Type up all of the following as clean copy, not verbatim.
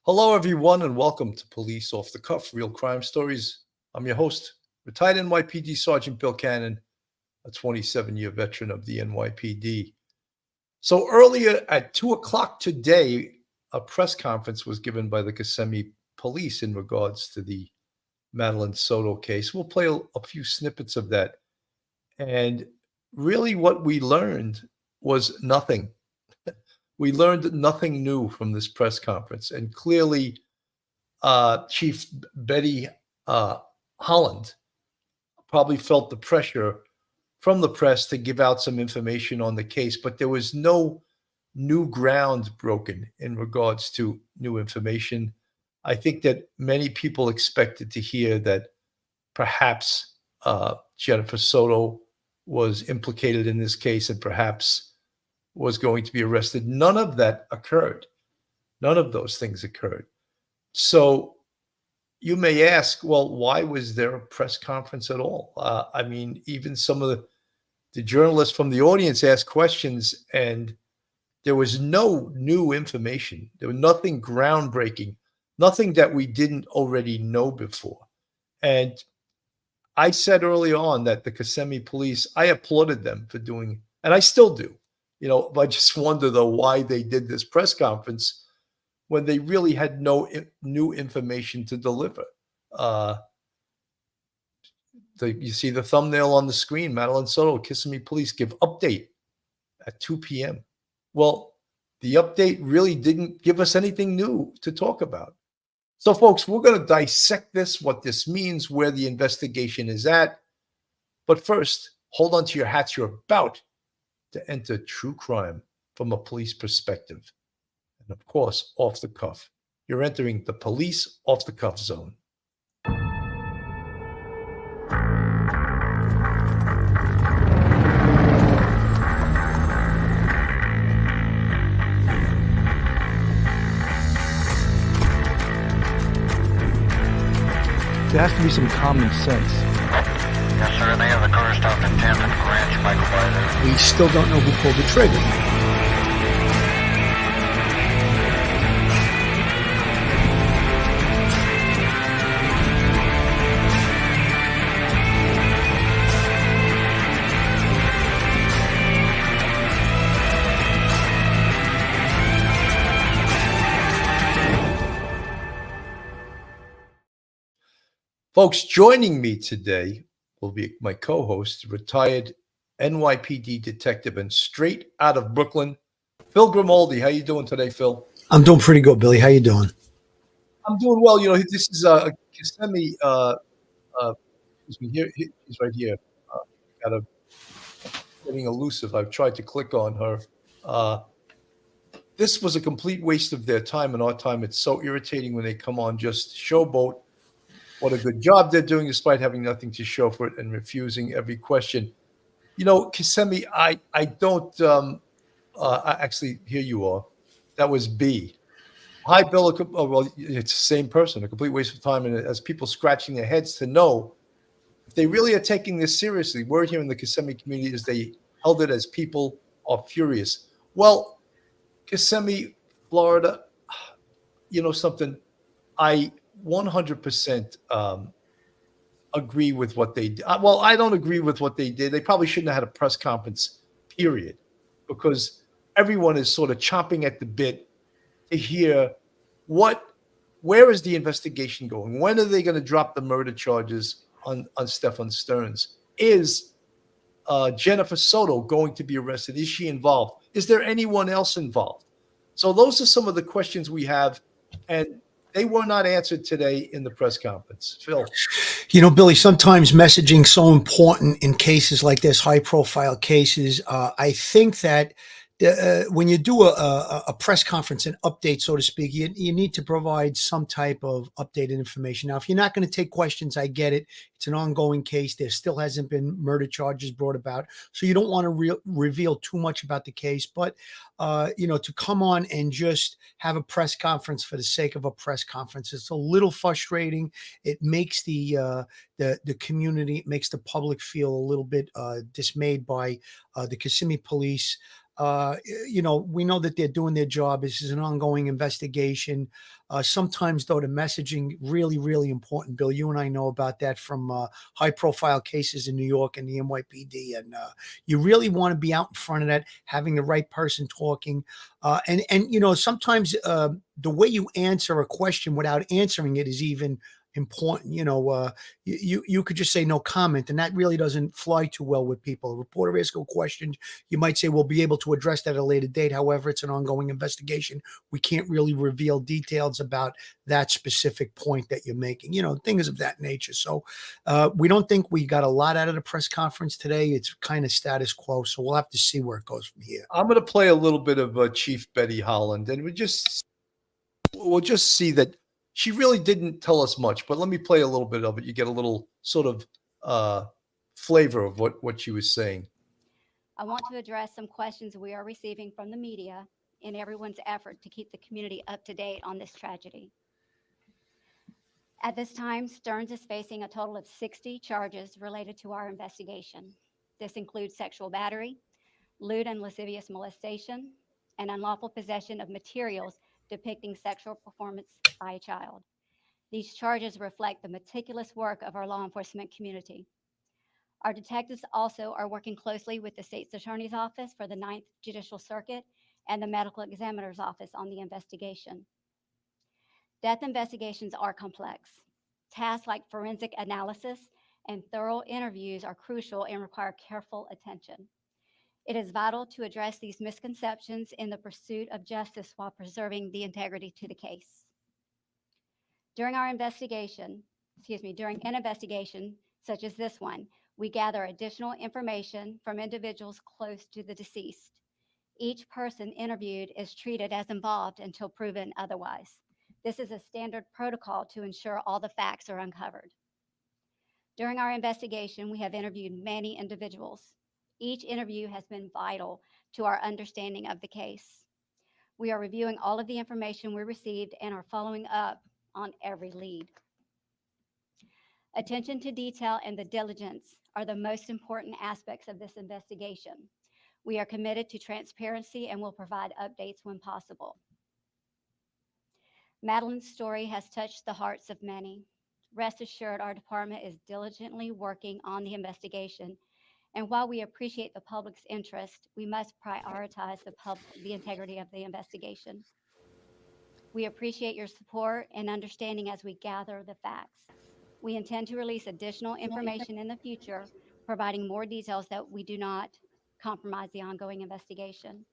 Hello, everyone, and welcome to Police Off the Cuff, Real Crime Stories. I'm your host, retired NYPD Sergeant Bill Cannon, a 27-year veteran of the NYPD. So earlier at 2 o'clock today, a press conference was given by the Kissimmee Police in regards to the Madeline Soto case. We'll play a few snippets of that. And really what we learned was nothing. We learned nothing new from this press conference. And clearly, Chief Betty Holland probably felt the pressure from the press to give out some information on the case, but there was no new ground broken in regards to new information. I think that many people expected to hear that perhaps Jennifer Soto was implicated in this case and perhaps was going to be arrested. None of that occurred. None of those things occurred. So you may ask, well, why was there a press conference at all? I mean, even some of the journalists from the audience asked questions and there was no new information. There was nothing groundbreaking, nothing that we didn't already know before. And I said early on that the Kissimmee Police, I applauded them for doing, and I still do. You know, I just wonder, though, why they did this press conference when they really had no new information to deliver. You see the thumbnail on the screen, Madeline Soto, Kissimmee Police give update at 2 p.m. Well, the update really didn't give us anything new to talk about. So, folks, we're going to dissect this, what this means, where the investigation is at. But first, hold on to your hats. You're about to enter true crime from a police perspective. And of course, off the cuff. You're entering the police off the cuff zone. There has to be some common sense. Yes, sir. They have the car stopped in 10th and Ranch, Michael by there. We still don't know who pulled the trigger. Folks, joining me today will be my co-host, retired NYPD detective and straight out of Brooklyn, Phil Grimaldi. How you doing today, Phil? I'm doing pretty good, Billy. How you doing? I'm doing well. You know, this is Kissimmee. Excuse me. Here, he's right here. Kind of getting elusive. I've tried to click on her. This was a complete waste of their time and our time. It's so irritating when they come on just showboat what a good job they're doing despite having nothing to show for it and refusing every question. You know, Kissimmee, I don't, actually, here you are. That was B. Hi, Bill. Oh, well, it's the same person, a complete waste of time. And as people scratching their heads to know if they really are taking this seriously, word here in the Kissimmee community is they held it as people are furious. Well, Kissimmee, Florida, you know something, I 100% agree with what they did. Well, I don't agree with what they did. They probably shouldn't have had a press conference, period, because everyone is sort of chomping at the bit to hear where is the investigation going? When are they going to drop the murder charges on Stephan Sterns? Is Jennifer Soto going to be arrested? Is she involved? Is there anyone else involved? So those are some of the questions we have, and they were not answered today in the press conference. Phil. You know, Billy, sometimes messaging is so important in cases like this, high-profile cases. I think that when you do a press conference, an update, so to speak, you need to provide some type of updated information. Now, if you're not going to take questions, I get it. It's an ongoing case. There still hasn't been murder charges brought about. So you don't want to reveal too much about the case. But, you know, to come on and just have a press conference for the sake of a press conference, it's a little frustrating. It makes the community, it makes the public feel a little bit dismayed by the Kissimmee Police. We know that they're doing their job. This is an ongoing investigation. Sometimes, though, the messaging really, really important. Bill, you and I know about that from high-profile cases in New York and the NYPD, and you really want to be out in front of that, having the right person talking, and sometimes the way you answer a question without answering it is even important. You could just say no comment, and that really doesn't fly too well with people. A reporter asks a question, you might say we'll be able to address that at a later date. However, it's an ongoing investigation. We can't really reveal details about that specific point that you're making, things of that nature. So we don't think we got a lot out of the press conference today. It's kind of status quo, so we'll have to see where it goes from here. I'm going to play a little bit of Chief Betty Holland, and we'll just see that she really didn't tell us much, but let me play a little bit of it. You get a little sort of flavor of what she was saying. I want to address some questions we are receiving from the media in everyone's effort to keep the community up to date on this tragedy. At this time, Sterns is facing a total of 60 charges related to our investigation. This includes sexual battery, lewd and lascivious molestation, and unlawful possession of materials depicting sexual performance by a child. These charges reflect the meticulous work of our law enforcement community. Our detectives also are working closely with the State's Attorney's Office for the 9th Judicial Circuit and the Medical Examiner's Office on the investigation. Death investigations are complex. Tasks like forensic analysis and thorough interviews are crucial and require careful attention. It is vital to address these misconceptions in the pursuit of justice while preserving the integrity to the case. During an investigation such as this one, we gather additional information from individuals close to the deceased. Each person interviewed is treated as involved until proven otherwise. This is a standard protocol to ensure all the facts are uncovered. During our investigation, we have interviewed many individuals. Each interview has been vital to our understanding of the case. We are reviewing all of the information we received and are following up on every lead. Attention to detail and the diligence are the most important aspects of this investigation. We are committed to transparency and will provide updates when possible. Madeline's story has touched the hearts of many. Rest assured, our department is diligently working on the investigation. And while we appreciate the public's interest, we must prioritize the integrity of the investigation. We appreciate your support and understanding as we gather the facts. We intend to release additional information in the future, providing more details that we do not compromise the ongoing investigation.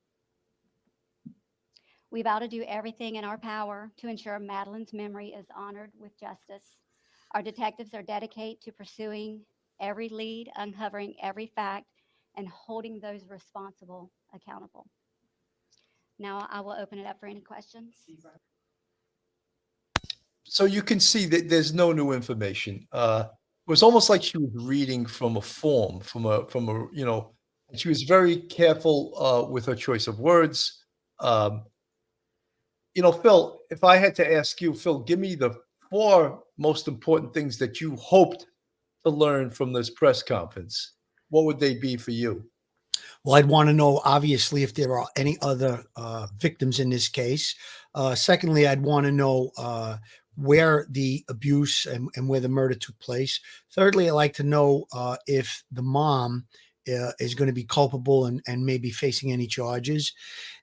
We vow to do everything in our power to ensure Madeline's memory is honored with justice. Our detectives are dedicated to pursuing every lead, uncovering every fact, and holding those responsible accountable. Now I will open it up for any questions. So you can see that there's no new information. It was almost like she was reading from a form, from a, and she was very careful with her choice of words. Phil, if I had to ask you, Phil, give me the 4 most important things that you hoped to learn from this press conference. What would they be for you? Well, I'd want to know, obviously, if there are any other victims in this case. Secondly, I'd want to know where the abuse and where the murder took place. Thirdly, I'd like to know if the mom is going to be culpable and maybe facing any charges.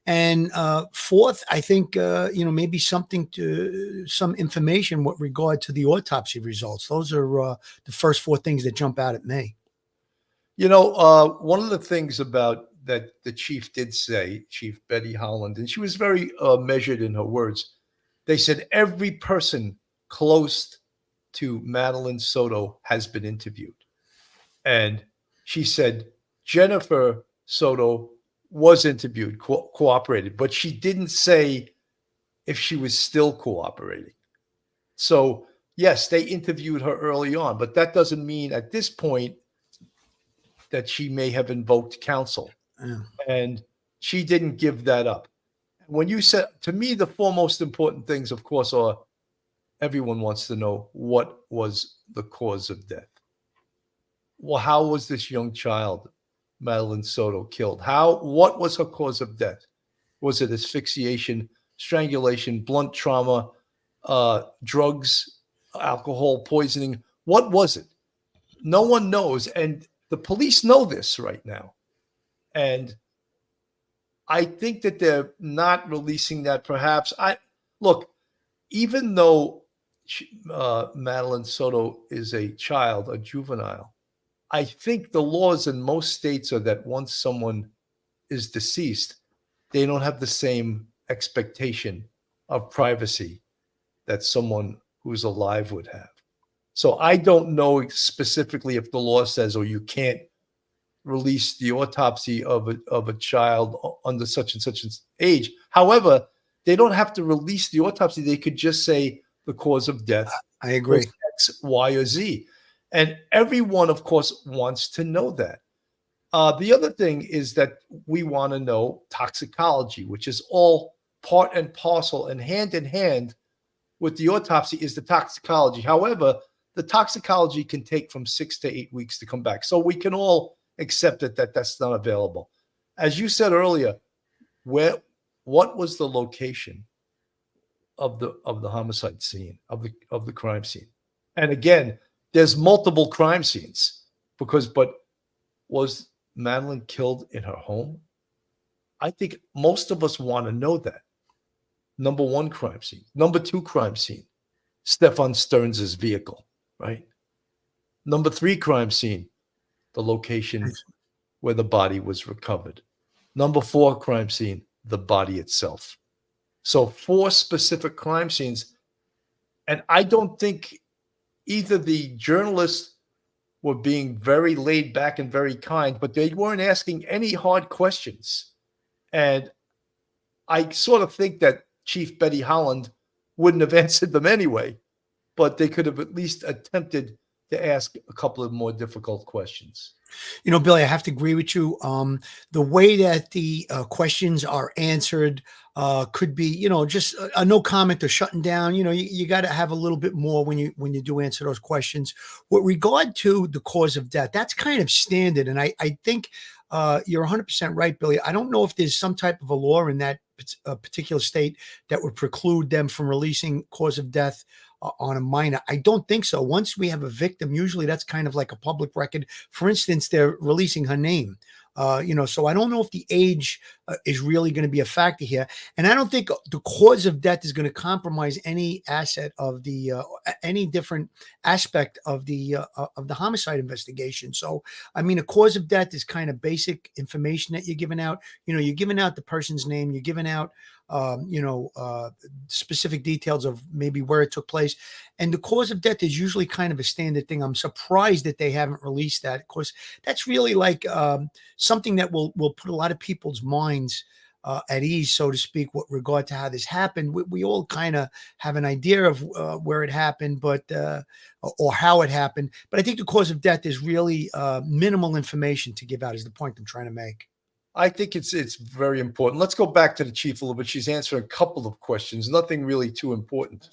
And fourth, I think, maybe some information with regard to the autopsy results. Those are the first 4 things that jump out at me. One of the things about that the chief did say, Chief Betty Holland, and she was very measured in her words. They said every person close to Madeline Soto has been interviewed. And she said Jennifer Soto was interviewed, cooperated, but she didn't say if she was still cooperating. So, yes, they interviewed her early on, but that doesn't mean at this point that she may have invoked counsel. Yeah. And she didn't give that up. When you said, to me, the 4 most important things, of course, are everyone wants to know what was the cause of death. Well, how was this young child Madeline Soto killed? What was her cause of death? Was it asphyxiation, strangulation, blunt trauma, drugs, alcohol poisoning? What was it? No one knows. And the police know this right now. And I think that they're not releasing that perhaps. Look, even though Madeline Soto is a child, a juvenile, I think the laws in most states are that once someone is deceased, they don't have the same expectation of privacy that someone who's alive would have. So I don't know specifically if the law says, or you can't release the autopsy of a child under such and such an age. However, they don't have to release the autopsy. They could just say the cause of death. I agree. Was X, Y, or Z. And everyone, of course, wants to know that. The other thing is that we want to know toxicology, which is all part and parcel and hand in hand with the autopsy is the toxicology. However, the toxicology can take from 6 to 8 weeks to come back. So we can all accept it that that's not available. As you said earlier, what was the location of the homicide scene, of the crime scene? And again, there's multiple crime scenes but was Madeline killed in her home? I think most of us want to know that. Number one crime scene. Number two crime scene, Stephan Sterns' vehicle, right? Number three crime scene, the location where the body was recovered. Number four crime scene, the body itself. So 4 specific crime scenes. And I don't think either the journalists were being very laid back and very kind, but they weren't asking any hard questions. And I sort of think that Chief Betty Holland wouldn't have answered them anyway, but they could have at least attempted to ask a couple of more difficult questions. You know, Billy, I have to agree with you. The way that the questions are answered could be, you know, just a no comment or shutting down. You know, you got to have a little bit more when you do answer those questions. With regard to the cause of death, that's kind of standard. And I think you're 100% right, Billy. I don't know if there's some type of a law in that particular state that would preclude them from releasing cause of death on a minor. I don't think so. Once we have a victim, usually that's kind of like a public record. For instance, they're releasing her name. You know, so I don't know if the age is really going to be a factor here. And I don't think the cause of death is going to compromise any asset of the any different aspect of the homicide investigation. So, I mean, a cause of death is kind of basic information that you're giving out. You know, you're giving out the person's name, you're giving out specific details of maybe where it took place. And the cause of death is usually kind of a standard thing. I'm surprised that they haven't released that. Of course, that's really like something that will put a lot of people's minds at ease, so to speak, with regard to how this happened. We all kind of have an idea of where it happened, but or how it happened. But I think the cause of death is really minimal information to give out, is the point I'm trying to make. I think it's very important. Let's go back to the chief a little bit. She's answering a couple of questions, nothing really too important.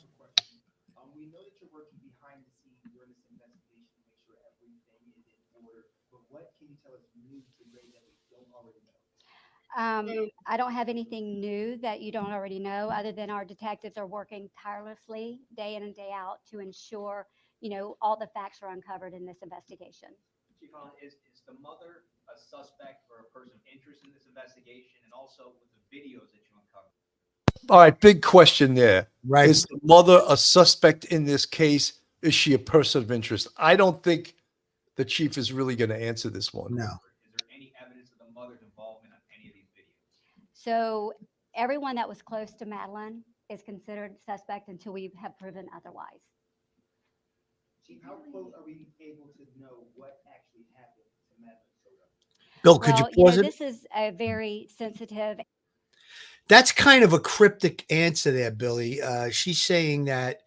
We know that you're working behind the scenes during this investigation to make sure everything is in order, but what can you tell us new today that we don't already know? I don't have anything new that you don't already know, other than our detectives are working tirelessly day in and day out to ensure, you know, all the facts are uncovered in this investigation. Chief Holland, is the mother a suspect or a person of interest in this investigation, and also with the videos that you uncovered? All right, big question there. Right. Is the mother a suspect in this case? Is she a person of interest? I don't think the chief is really going to answer this one. No. Is there any evidence of the mother's involvement on any of these videos? So everyone that was close to Madeline is considered suspect until we have proven otherwise. Chief, how close are we able to know what actually happened to Madeline Soto? Bill, could you pause it? This is a very sensitive. That's kind of a cryptic answer there, Billy. She's saying that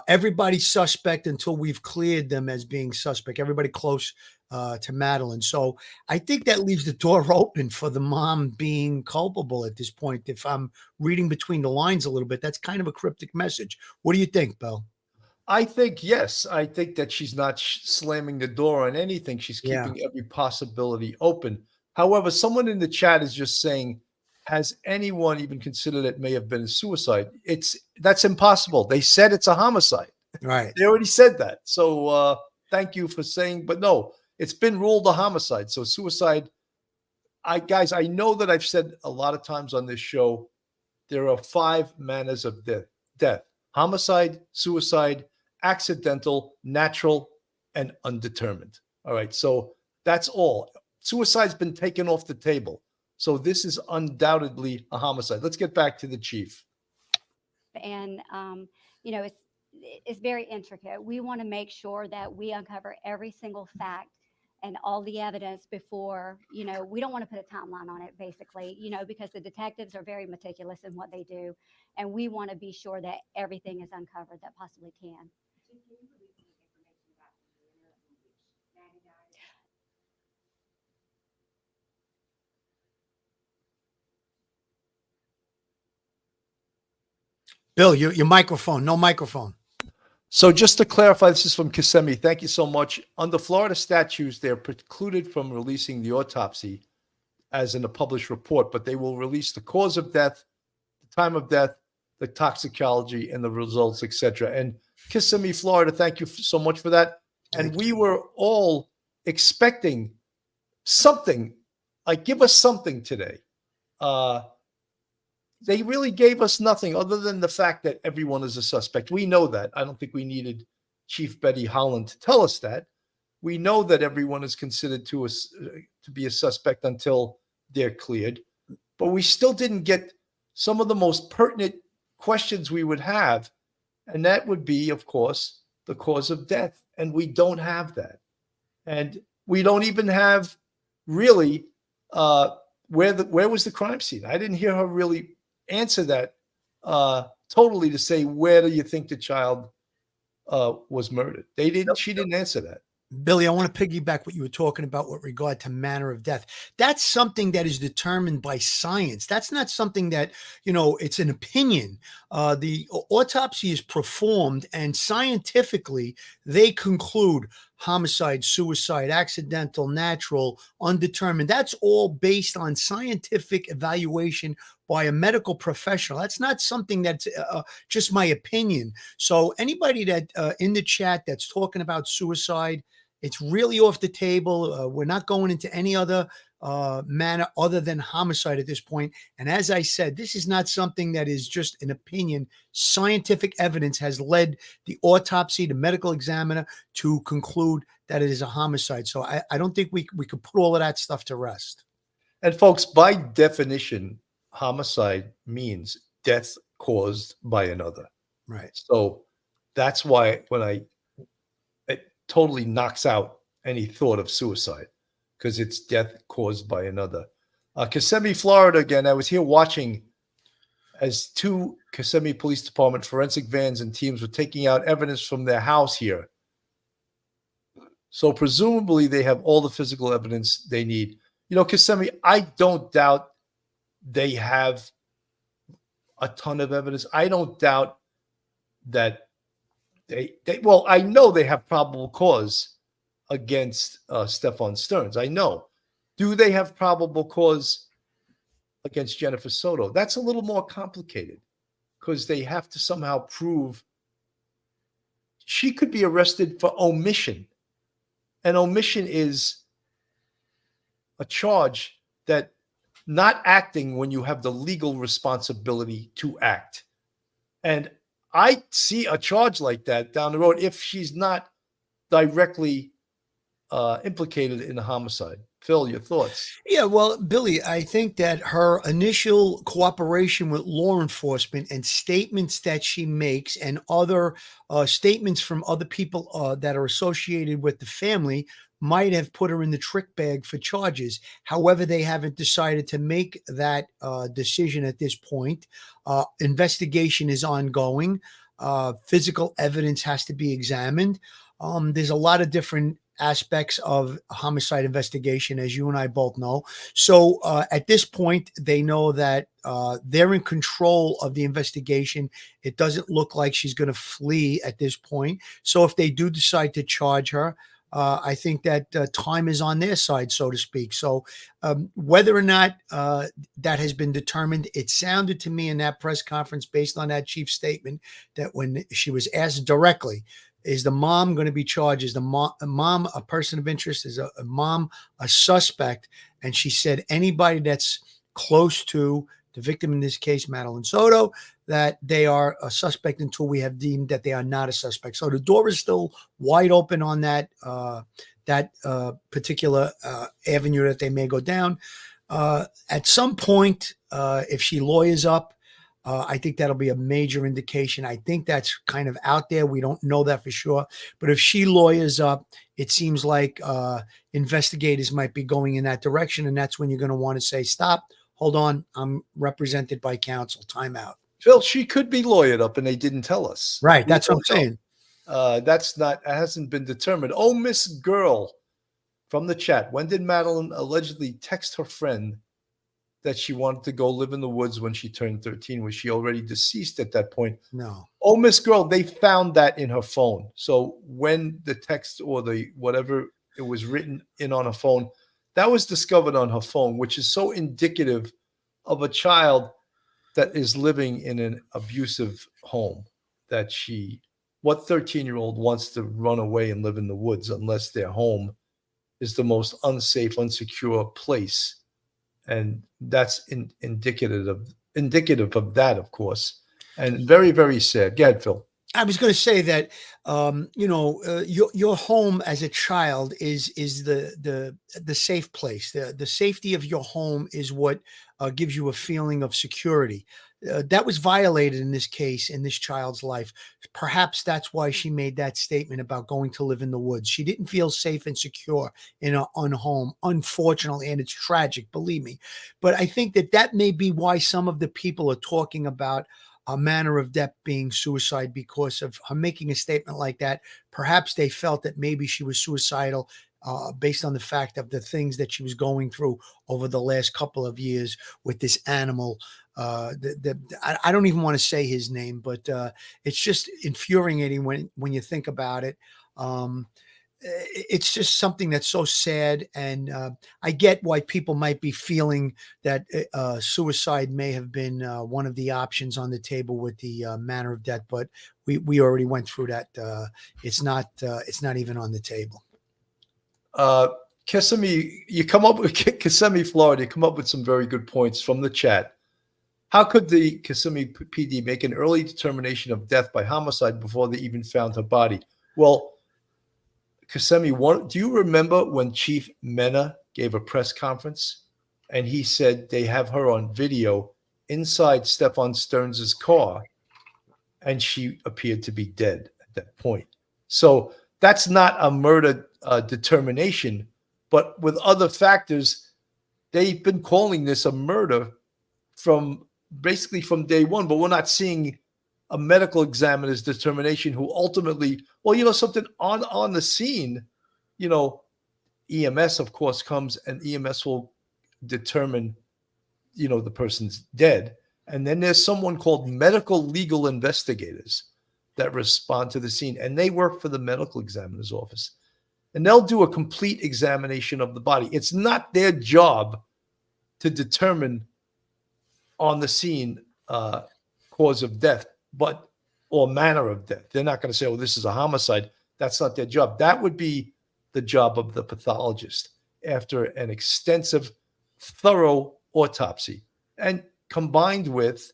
everybody's suspect until we've cleared them as being suspect, everybody close to Madeline. So I think that leaves the door open for the mom being culpable at this point. If I'm reading between the lines a little bit, that's kind of a cryptic message. What do you think, Bill? I think, yes. I think that she's not slamming the door on anything. She's keeping every possibility open. However, someone in the chat is just saying, has anyone even considered it may have been a suicide? That's impossible. They said it's a homicide. Right. They already said that. So thank you for saying, but no, it's been ruled a homicide. So suicide, I know that I've said a lot of times on this show, there are 5 manners of death: homicide, suicide, accidental, natural, and undetermined. All right. So that's all. Suicide's been taken off the table. So this is undoubtedly a homicide. Let's get back to the chief. And, you know, it's very intricate. We want to make sure that we uncover every single fact and all the evidence before, you know, we don't want to put a timeline on it, basically, you know, because the detectives are very meticulous in what they do. And we want to be sure that everything is uncovered that possibly can. Bill, your microphone, no microphone. So just to clarify, this is from Kissimmee. Thank you so much. Under Florida statutes, they're precluded from releasing the autopsy as in a published report, but they will release the cause of death, the time of death, the toxicology, and the results, etc. And Kissimmee, Florida, thank you so much for that. And we were all expecting something, like give us something today. They really gave us nothing other than the fact that everyone is a suspect. We know that. I don't think we needed Chief Betty Holland to tell us that. We know that everyone is considered to be a suspect until they're cleared. But we still didn't get some of the most pertinent questions we would have. And that would be, of course, the cause of death. And we don't have that. And we don't even have really where was the crime scene? I didn't hear her really answer that totally to say, where do you think the child was murdered? She didn't answer that. Billy, I want to piggyback what you were talking about with regard to manner of death. That's something that is determined by science. That's not something that, you know, it's an opinion. The autopsy is performed and scientifically they conclude homicide, suicide, accidental, natural, undetermined. That's all based on scientific evaluation by a medical professional. That's not something that's just my opinion. So anybody that in the chat that's talking about suicide, it's really off the table. We're not going into any other manner other than homicide at this point. And as I said, this is not something that is just an opinion. Scientific evidence has led the autopsy, the medical examiner, to conclude that it is a homicide. So I don't think we could put all of that stuff to rest. And folks, by definition, homicide means death caused by another. Right. So that's why it totally knocks out any thought of suicide, because it's death caused by another. Kissimmee, Florida, again, I was here watching as 2 Kissimmee Police Department forensic vans and teams were taking out evidence from their house here. So presumably they have all the physical evidence they need. You know, Kissimmee, I don't doubt they have a ton of evidence. I don't doubt that well, I know they have probable cause against Stephan Sterns. I know. Do they have probable cause against Jennifer Soto? That's a little more complicated because they have to somehow prove she could be arrested for omission. And omission is a charge that not acting when you have the legal responsibility to act. And I see a charge like that down the road if she's not directly implicated in a homicide. Phil, your thoughts? Yeah, well, Billy, I think that her initial cooperation with law enforcement and statements that she makes and other statements from other people that are associated with the family might have put her in the trick bag for charges. However, they haven't decided to make that decision at this point. Investigation is ongoing. Physical evidence has to be examined. There's a lot of different aspects of homicide investigation, as you and I both know. So at this point, they know that they're in control of the investigation. It doesn't look like she's going to flee at this point. So if they do decide to charge her, I think that time is on their side, so to speak. So whether or not that has been determined, it sounded to me in that press conference, based on that chief's statement, that when she was asked directly, is the mom going to be charged? Is the mom a person of interest? Is a mom a suspect? And she said anybody that's close to the victim, in this case, Madeline Soto, that they are a suspect until we have deemed that they are not a suspect. So the door is still wide open on that particular avenue that they may go down. At some point, if she lawyers up, I think that'll be a major indication. I think that's kind of out there. We don't know that for sure. But if she lawyers up, it seems like investigators might be going in that direction. And that's when you're going to want to say, stop, hold on, I'm represented by counsel, time out. Phil, she could be lawyered up and they didn't tell us. Right, We that's what I'm don't know. saying. That's not, it hasn't been determined. Oh, Miss Girl from the chat. When did Madeline allegedly text her friend that she wanted to go live in the woods when she turned 13? Was she already deceased at that point? No. Oh, Miss Girl, they found that in her phone. So when the text or the whatever it was written in on her phone, that was discovered on her phone, which is so indicative of a child that is living in an abusive home. That what 13-year-old wants to run away and live in the woods unless their home is the most unsafe, unsecure place? And that's indicative of that, of course, and very, very sad. Go ahead, Phil. I was going to say that your home as a child is the safe place. The safety of your home is what gives you a feeling of security. That was violated in this case, in this child's life. Perhaps that's why she made that statement about going to live in the woods. She didn't feel safe and secure in her own home, unfortunately, and it's tragic, believe me. But I think that may be why some of the people are talking about a manner of death being suicide, because of her making a statement like that. Perhaps they felt that maybe she was suicidal based on the fact of the things that she was going through over the last couple of years with this animal. I don't even want to say his name, but it's just infuriating when you think about it. It's just something that's so sad. And I get why people might be feeling that suicide may have been one of the options on the table with the manner of death, but we already went through that. It's not even on the table. Kissimmee, you come up with Kissimmee, Florida. You come up with some very good points from the chat. How could the Kissimmee PD make an early determination of death by homicide before they even found her body? Well, Kissimmee, do you remember when Chief Mena gave a press conference and he said they have her on video inside Stephan Sterns' car and she appeared to be dead at that point? So that's not a murder determination, but with other factors, they've been calling this a murder basically from day one, but we're not seeing a medical examiner's determination who ultimately, well, something on the scene, EMS, of course, comes and EMS will determine, the person's dead. And then there's someone called medical legal investigators that respond to the scene, and they work for the medical examiner's office. And they'll do a complete examination of the body. It's not their job to determine on the scene cause of death, or manner of death. They're not going to say, oh, this is a homicide. That's not their job. That would be the job of the pathologist after an extensive, thorough autopsy and combined with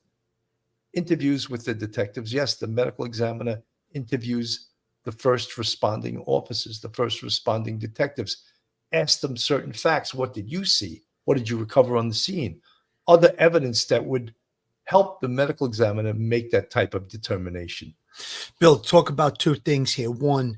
interviews with the detectives. Yes, the medical examiner interviews the first responding officers, the first responding detectives, ask them certain facts. What did you see? What did you recover on the scene? Other evidence that would help the medical examiner make that type of determination. Bill, talk about two things here. One,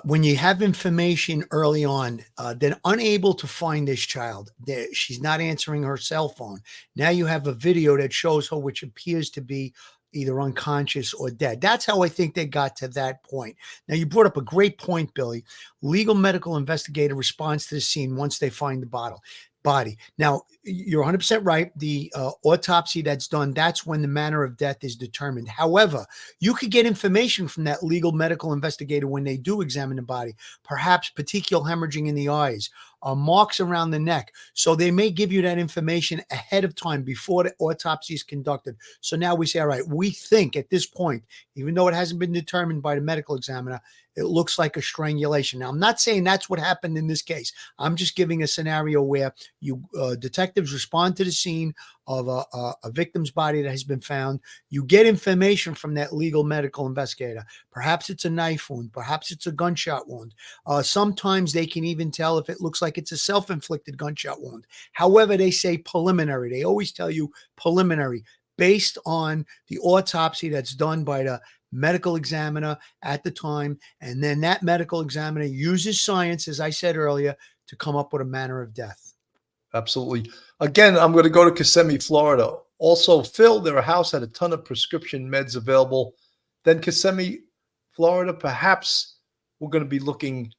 when you have information early on, then unable to find this child, she's not answering her cell phone. Now you have a video that shows her, which appears to be either unconscious or dead. That's how I think they got to that point. Now, you brought up a great point, Billy. Legal medical investigator responds to the scene once they find the body. body. Now, you're 100% right. The autopsy that's done, that's when the manner of death is determined. However, you could get information from that legal medical investigator when they do examine the body, perhaps petechial hemorrhaging in the eyes, marks around the neck. So they may give you that information ahead of time before the autopsy is conducted. So now we say, all right, we think at this point, even though it hasn't been determined by the medical examiner, it looks like a strangulation. Now, I'm not saying that's what happened in this case. I'm just giving a scenario where you detectives respond to the scene of a victim's body that has been found. You get information from that legal medical investigator. Perhaps it's a knife wound. Perhaps it's a gunshot wound. Sometimes they can even tell if it looks like it's a self-inflicted gunshot wound. However, they say preliminary. They always tell you preliminary based on the autopsy that's done by the medical examiner at the time. And then that medical examiner uses science, as I said earlier, to come up with a manner of death. Absolutely. Again, I'm going to go to Kissimmee, Florida. Also, Phil, their house had a ton of prescription meds available. Then Kissimmee, Florida, perhaps we're going to be looking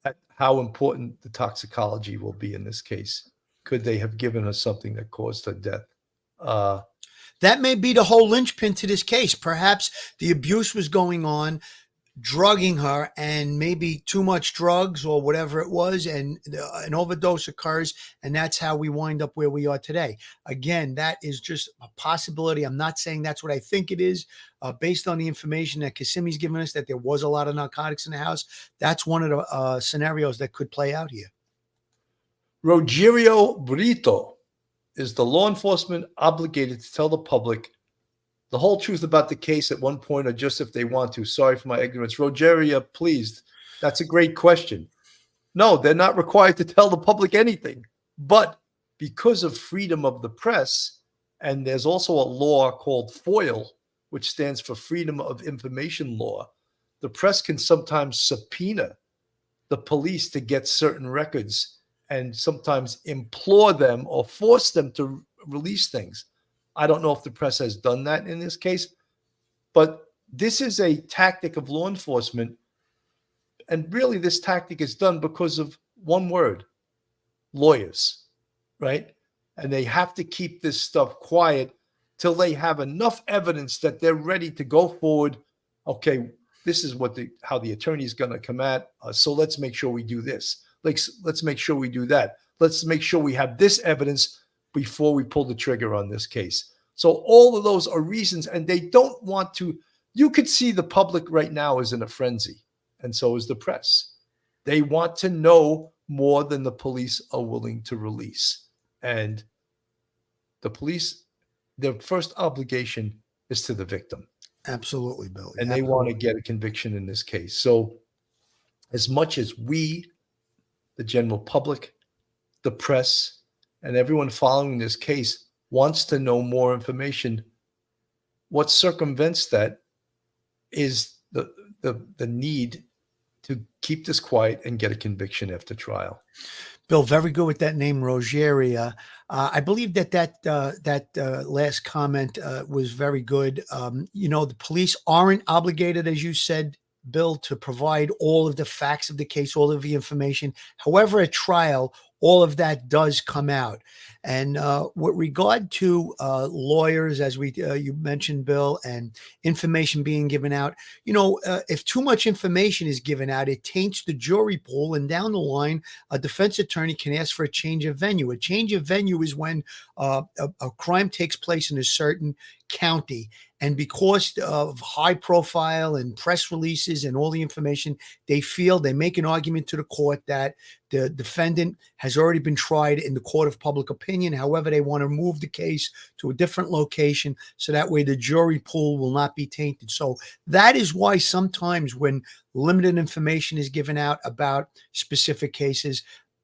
at how important the toxicology will be in this case. Could they have given us something that caused her death? That may be the whole linchpin to this case. Perhaps the abuse was going on, drugging her, and maybe too much drugs or whatever it was, and an overdose occurs, and that's how we wind up where we are today. Again, that is just a possibility. I'm not saying that's what I think it is. Based on the information that Kissimmee's given us, that there was a lot of narcotics in the house, that's one of the scenarios that could play out here. Rogerio Brito. Is the law enforcement obligated to tell the public the whole truth about the case at one point, or just if they want to? Sorry for my ignorance. Rogeria, please. That's a great question. No, they're not required to tell the public anything. But because of freedom of the press, and there's also a law called FOIL, which stands for Freedom of Information Law, the press can sometimes subpoena the police to get certain records and sometimes implore them or force them to release things. I don't know if the press has done that in this case, but this is a tactic of law enforcement. And really, this tactic is done because of one word: lawyers, right? And they have to keep this stuff quiet till they have enough evidence that they're ready to go forward. Okay, this is how the attorney is going to come at us. So let's make sure we do this. Let's make sure we do that. Let's make sure we have this evidence before we pull the trigger on this case. So all of those are reasons, and they don't want to. You could see the public right now is in a frenzy, and so is the press. They want to know more than the police are willing to release. And the police, their first obligation is to the victim. Absolutely, Billy. And they want to get a conviction in this case. So as much as we, the general public, the press, and everyone following this case wants to know more information, what circumvents that is the need to keep this quiet and get a conviction after trial. Bill, very good with that name, Rogeria. I believe that last comment was very good. The police aren't obligated, as you said, Bill, to provide all of the facts of the case, all of the information. However, at trial, all of that does come out. And with regard to lawyers, as you mentioned, Bill, and information being given out, if too much information is given out, it taints the jury pool. And down the line, a defense attorney can ask for a change of venue. A change of venue is when a crime takes place in a certain county. And because of high profile and press releases and all the information, they make an argument to the court that the defendant has already been tried in the court of public opinion. However, they want to move the case to a different location so that way the jury pool will not be tainted. So that is why sometimes when limited information is given out about specific cases,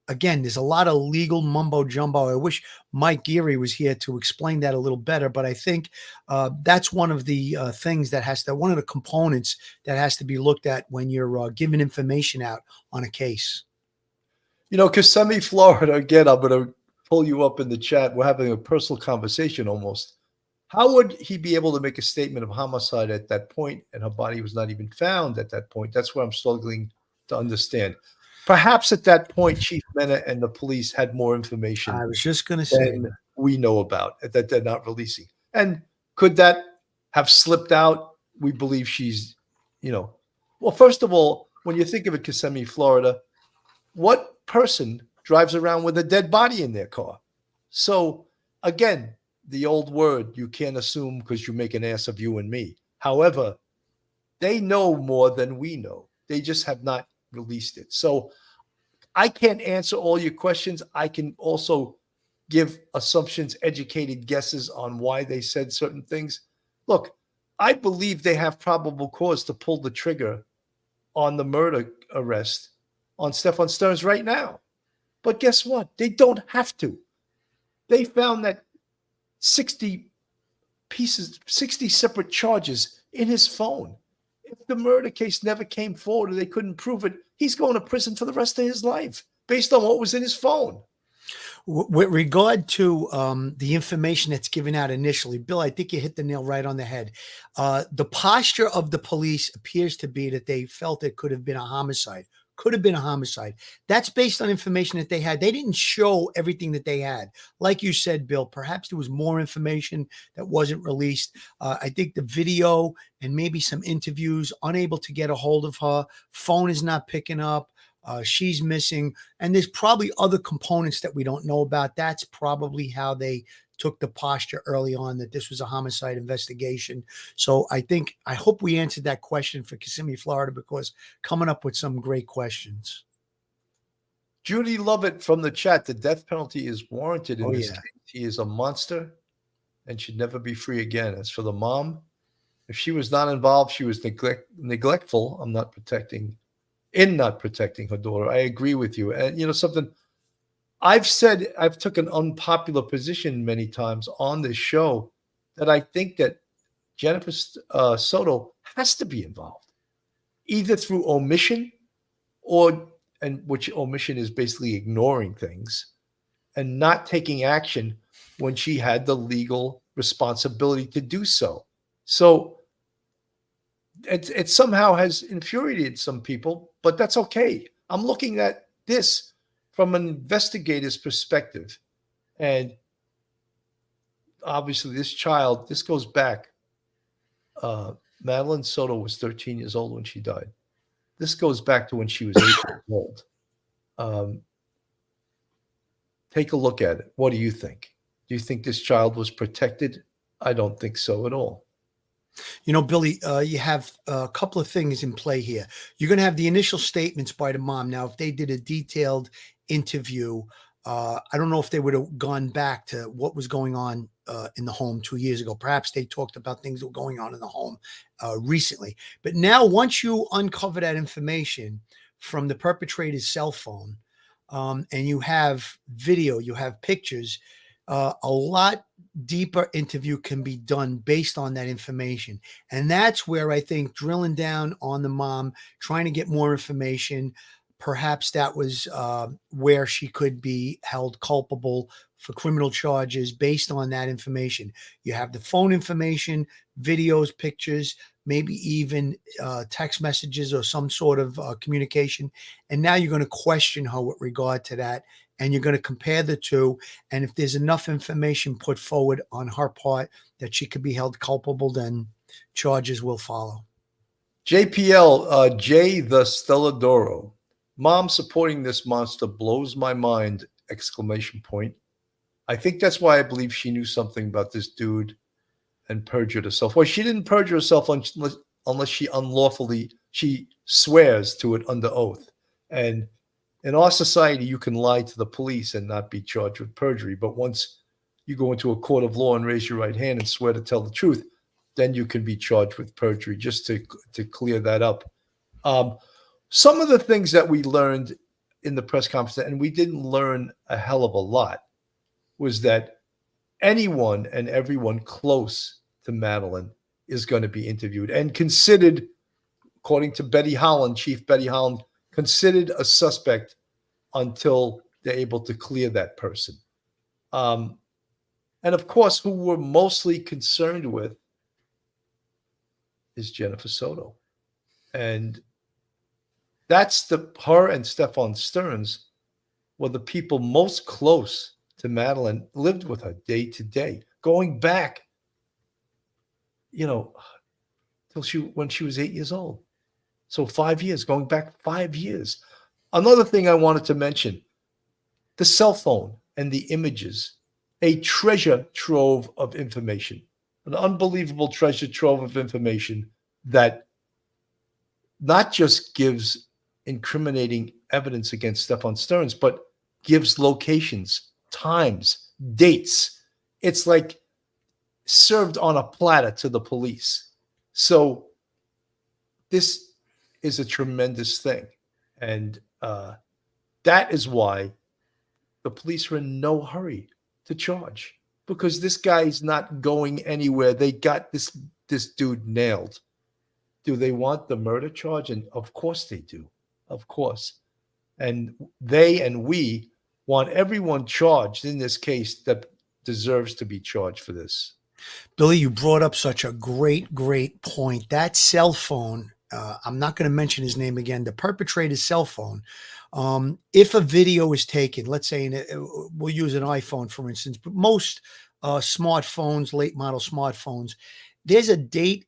again, there's a lot of legal mumbo jumbo. I wish Mike Geary was here to explain that a little better, but I think that's one of the things one of the components that has to be looked at when you're giving information out on a case. Kissimmee, Florida, again, I'm going to pull you up in the chat. We're having a personal conversation almost. How would he be able to make a statement of homicide at that point, and her body was not even found at that point? That's where I'm struggling to understand. perhaps at that point, Chief Mena and the police had more information I was just going to say, than we know about that they're not releasing. And could that have slipped out? We believe she's, well, first of all, when you think of it, Kissimmee, Florida, what person drives around with a dead body in their car? So again, the old word, you can't assume because you make an ass of you and me. However, they know more than we know. They just have not released it. So I can't answer all your questions. I can also give assumptions, educated guesses on why they said certain things. Look, I believe they have probable cause to pull the trigger on the murder arrest on Stephan Sterns right now. But guess what? They don't have to. They found that 60 separate charges in his phone. If the murder case never came forward or they couldn't prove it, he's going to prison for the rest of his life based on what was in his phone. with regard to the information that's given out initially, Bill, I think you hit the nail right on the head. The posture of the police appears to be that they felt it could have been a homicide. Could have been a homicide. That's based on information that they had. They didn't show everything that they had. Like you said, Bill, perhaps there was more information that wasn't released. I think the video and maybe some interviews, unable to get a hold of her. Phone is not picking up. She's missing. And there's probably other components that we don't know about. That's probably how they took the posture early on that this was a homicide investigation. So I hope we answered that question for Kissimmee, Florida, because coming up with some great questions. Judy Lovett from the chat, the death penalty is warranted in this yeah. case. He is a monster and should never be free again. As for the mom, if she was not involved, she was neglectful. Not protecting her daughter. I agree with you. And something I've said, I've took an unpopular position many times on this show that I think that Jennifer Soto has to be involved, either through omission which omission is basically ignoring things and not taking action when she had the legal responsibility to do so. So it somehow has infuriated some people, but that's okay. I'm looking at this from an investigator's perspective. And obviously this goes back. Madeline Soto was 13 years old when she died. This goes back to when she was 8 years old. Take a look at it. What do you think? Do you think this child was protected? I don't think so at all. Billy, you have a couple of things in play here. You're going to have the initial statements by the mom. Now, if they did a detailed interview, I don't know if they would have gone back to what was going on in the home 2 years ago. Perhaps they talked about things that were going on in the home recently. But now, once you uncover that information from the perpetrator's cell phone, and you have video, you have pictures, a lot deeper interview can be done based on that information. And that's where I think drilling down on the mom, trying to get more information, perhaps that was where she could be held culpable for criminal charges based on that information. You have the phone information, videos, pictures, maybe even text messages or some sort of communication. And now you're going to question her with regard to that. And you're going to compare the two. And if there's enough information put forward on her part that she could be held culpable, then charges will follow. JPL, Jay the Stelladoro. Mom supporting this monster blows my mind, ! I think that's why I believe she knew something about this dude and perjured herself. Well, she didn't perjure herself unless she swears to it under oath. And in our society, you can lie to the police and not be charged with perjury. But once you go into a court of law and raise your right hand and swear to tell the truth, then you can be charged with perjury, just to clear that up. Some of the things that we learned in the press conference, and we didn't learn a hell of a lot, was that anyone and everyone close to Madeline is going to be interviewed and considered, according to Betty Holland, Chief Betty Holland, considered a suspect until they're able to clear that person. And of course, who we're mostly concerned with is Jennifer Soto. And her and Stephan Sterns were the people most close to Madeline, lived with her day to day, going back, till when she was 8 years old. So 5 years, going back 5 years. Another thing I wanted to mention, the cell phone and the images, a treasure trove of information, an unbelievable treasure trove of information that not just gives incriminating evidence against Stephan Sterns, but gives locations, times, dates. It's like served on a platter to the police. So this is a tremendous thing. And that is why the police are in no hurry to charge, because this guy is not going anywhere. They got this dude nailed. Do they want the murder charge? And of course they do. Of course. And they and we want everyone charged in this case that deserves to be charged for this. Billy, you brought up such a great point. That cell phone, I'm not going to mention his name again, the perpetrator's cell phone. If a video is taken, let's say, we'll use an iPhone, for instance, but most smartphones, late model smartphones, there's a date,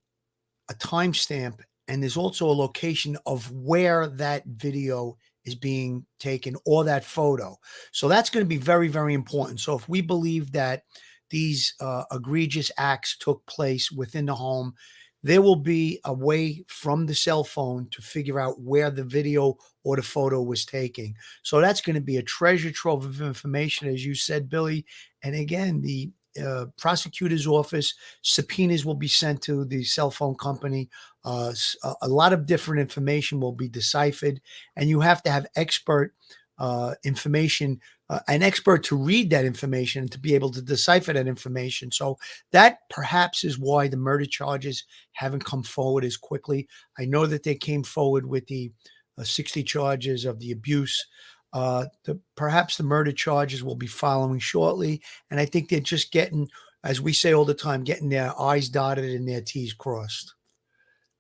a timestamp, and there's also a location of where that video is being taken or that photo. So that's going to be very, very important. So if we believe that these egregious acts took place within the home, there will be a way from the cell phone to figure out where the video or the photo was taken. So that's going to be a treasure trove of information, as you said, Billy. And again, the prosecutor's office subpoenas will be sent to the cell phone company. A lot of different information will be deciphered, and you have to have expert information, an expert to read that information and to be able to decipher that information. So that perhaps is why the murder charges haven't come forward as quickly. I know that they came forward with the 60 charges of the abuse. Perhaps the murder charges will be following shortly. And I think they're just getting, as we say all the time, getting their I's dotted and their T's crossed.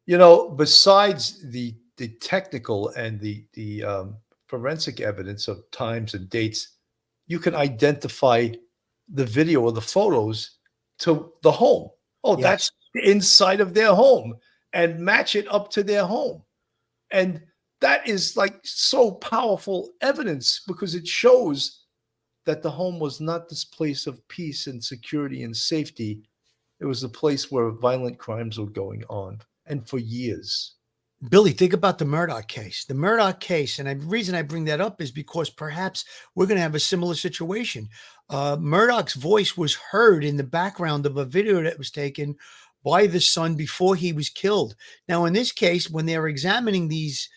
Besides the technical and the forensic evidence of times and dates, you can identify the video or the photos to the home. Oh, Yes. That's the inside of their home, and match it up to their home. And that is like so powerful evidence, because it shows that the home was not this place of peace and security and safety. It was a place where violent crimes were going on, and for years. Billy, think about the Murdoch case. The Murdoch case, and the reason I bring that up is because perhaps we're going to have a similar situation. Murdoch's voice was heard in the background of a video that was taken by the son before he was killed. Now, in this case, when they're examining these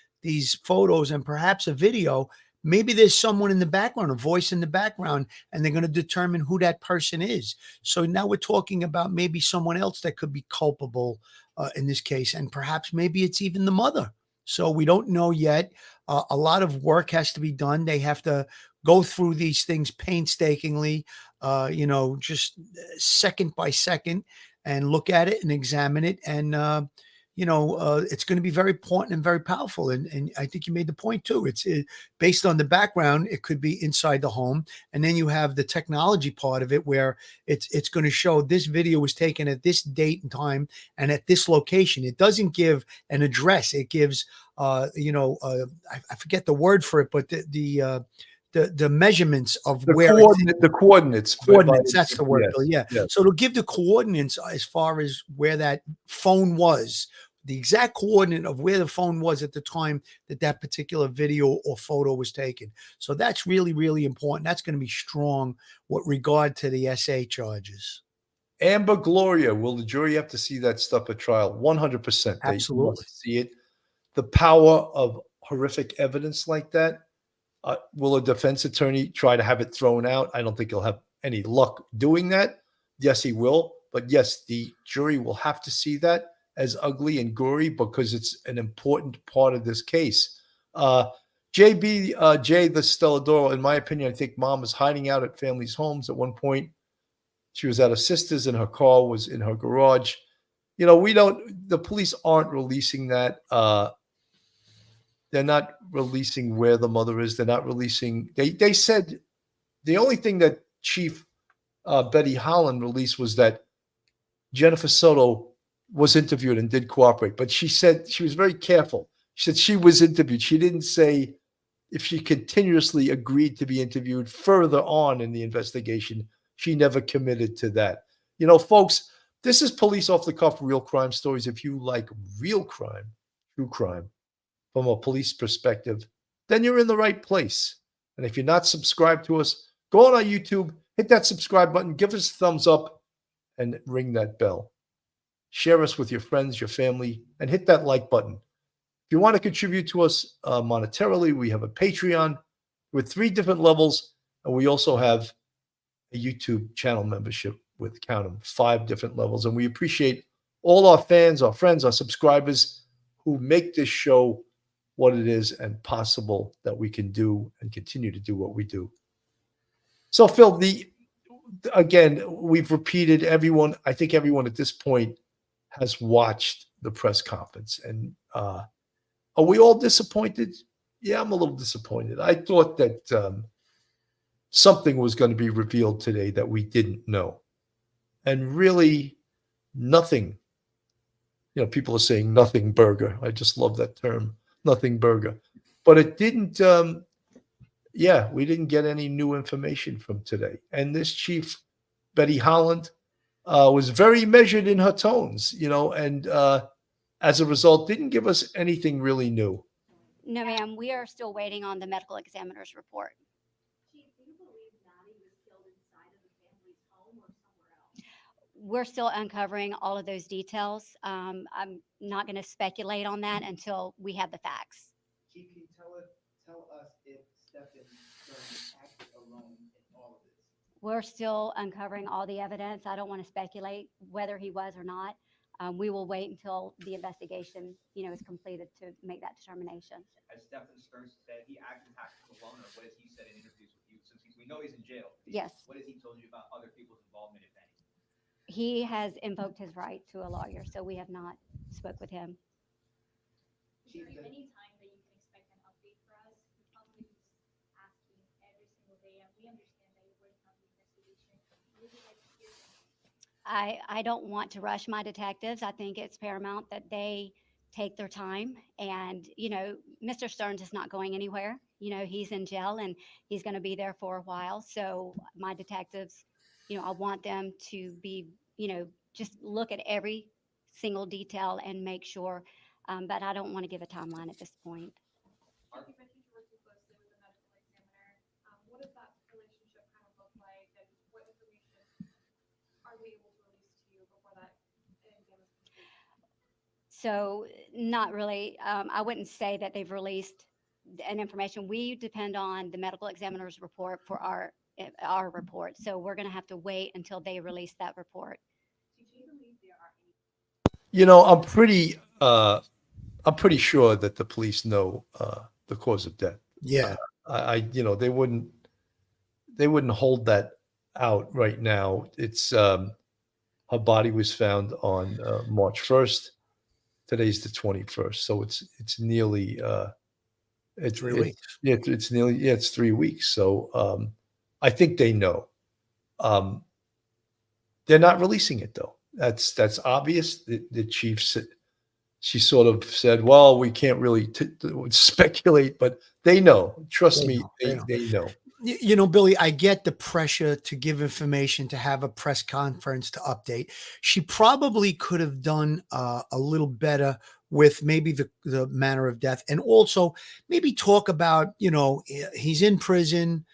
photos and perhaps a video, maybe there's someone in the background, a voice in the background, and they're going to determine who that person is. So now we're talking about maybe someone else that could be culpable in this case, and perhaps maybe it's even the mother. So we don't know yet. A lot of work has to be done. They have to go through these things painstakingly, just second by second, and look at it and examine it. And it's going to be very important and very powerful. And I think you made the point too. It's based on the background. It could be inside the home. And then you have the technology part of it, where it's going to show this video was taken at this date and time and at this location. It doesn't give an address. It gives, I forget the word for it, but the measurements of The coordinates. Coordinates, that's the word, Yes, Billy. Yeah. yes. So it'll give the coordinates as far as where that phone was, the exact coordinate of where the phone was at the time that particular video or photo was taken. So that's really, really important. That's going to be strong with regard to the SA charges. Amber Gloria, will the jury have to see that stuff at trial? 100%. They Absolutely. must see it. The power of horrific evidence like that. Will a defense attorney try to have it thrown out? I don't think he'll have any luck doing that. Yes, he will. But yes, the jury will have to see that as ugly and gory, because it's an important part of this case. Jay the Stelladoro, in my opinion, I think mom was hiding out at families' homes at one point. She was at her sister's and her car was in her garage. The police aren't releasing that. they're not releasing where the mother is. They're not releasing. They said the only thing that Chief Betty Holland released was that Jennifer Soto was interviewed and did cooperate. But she said she was very careful. She said she was interviewed. She didn't say if she continuously agreed to be interviewed further on in the investigation. She never committed to that. You know, folks, this is Police Off the Cuff, real crime stories. If you like real crime, true crime, from a police perspective, then you're in the right place. And if you're not subscribed to us, go on our YouTube, hit that subscribe button, give us a thumbs up, and ring that bell. Share us with your friends, your family, and hit that like button. If you want to contribute to us monetarily, we have a Patreon with 3 different levels, and we also have a YouTube channel membership with, count them, 5 different levels. And we appreciate all our fans, our friends, our subscribers who make this show what it is and possible that we can do and continue to do what we do. So, Phil, again, we've repeated, I think everyone at this point has watched the press conference. And are we all disappointed? Yeah, I'm a little disappointed. I thought that something was going to be revealed today that we didn't know. And really, nothing. You know, people are saying nothing burger. I just love that term, nothing burger. But it didn't, we didn't get any new information from today. And this Chief Betty Holland was very measured in her tones, you know, and as a result, didn't give us anything really new. No, ma'am, we are still waiting on the medical examiner's report. Chief, do you believe Maddie was killed inside of the family's home or somewhere else? We're still uncovering all of those details. I'm not going to speculate on that until we have the facts. Chief, can you tell us if Stephan Sterns acted alone in all of this? We're still uncovering all the evidence. I don't want to speculate whether he was or not. We will wait until the investigation, is completed to make that determination. As Stephan Sterns said, he acted alone, or what has he said in interviews with you? Since we know he's in jail. Yes. What has he told you about other people's involvement, if any? He has invoked his right to a lawyer, so we have not spoke with him. Is there any time that you can expect an update for us? The public is asking every single day, and we understand that you're working on the investigation. Would you like to hear them? I don't want to rush my detectives. I think it's paramount that they take their time. And, Mr. Sterns is not going anywhere. He's in jail and he's going to be there for a while. So my detectives, I want them to be, just look at every single detail and make sure. But I don't want to give a timeline at this point. You mentioned you're working closely with the medical examiner. What does that relationship kind of look like, and what information are we able to release to you before that exam is complete? So not really. I wouldn't say that they've released an information. We depend on the medical examiner's report for our report. So we're going to have to wait until they release that report. Do you believe there are any? I'm pretty sure that the police know the cause of death. Yeah. They wouldn't hold that out right now. It's her body was found on March 1st. Today's the 21st, so it's nearly it's 3 weeks. It's nearly it's 3 weeks. So I think they know. They're not releasing it though. That's obvious. The chief said, she sort of said, well, we can't really speculate, but they know. Trust me, they know. Billy, I get the pressure to give information, to have a press conference, to update. She probably could have done a little better with maybe the manner of death, and also maybe talk about, he's in prison,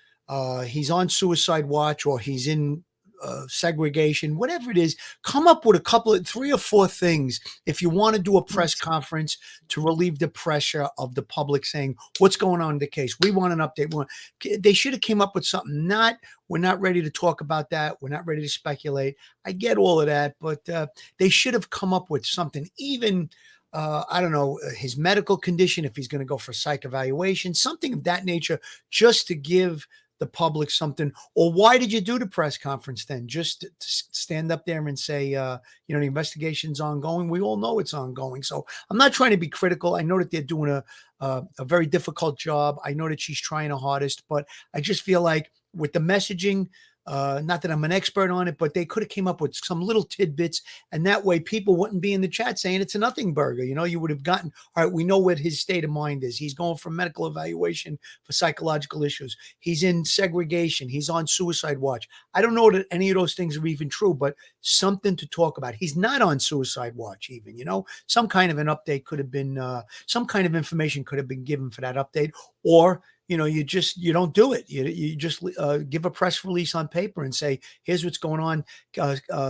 he's on suicide watch, or he's in segregation, whatever it is. Come up with 3 or 4 things if you want to do a press conference to relieve the pressure of the public saying, what's going on in the case? We want an update. They should have came up with something. We're not ready to talk about that. We're not ready to speculate. I get all of that, but they should have come up with something. Even I don't know, his medical condition, if he's going to go for psych evaluation, something of that nature, just to give the public something? Or why did you do the press conference then? Just to stand up there and say, the investigation's ongoing. We all know it's ongoing. So I'm not trying to be critical. I know that they're doing a very difficult job. I know that she's trying her hardest, but I just feel like with the messaging, not that I'm an expert on it, but they could have came up with some little tidbits, and that way people wouldn't be in the chat saying it's a nothing burger. You would have gotten, all right, we know what his state of mind is. He's going for medical evaluation for psychological issues. He's in segregation. He's on suicide watch. I don't know that any of those things are even true, but something to talk about. He's not on suicide watch even, some kind of an update could have been, some kind of information could have been given for that update, or you don't do it. You just give a press release on paper and say, here's what's going on,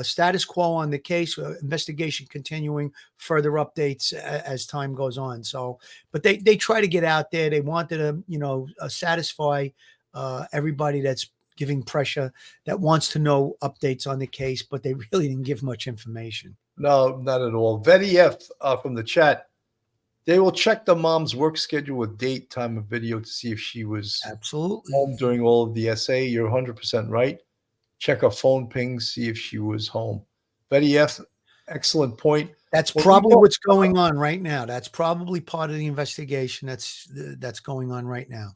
status quo on the case, investigation continuing, further updates as time goes on. So, but they try to get out there. They wanted to, satisfy everybody that's giving pressure, that wants to know updates on the case, but they really didn't give much information. No, not at all. Betty F from the chat. They will check the mom's work schedule with date, time of video to see if she was Absolutely home during all of the essay. You're 100% right. Check her phone pings, see if she was home. Betty F, excellent point. That's probably what's going on right now. That's probably part of the investigation that's going on right now.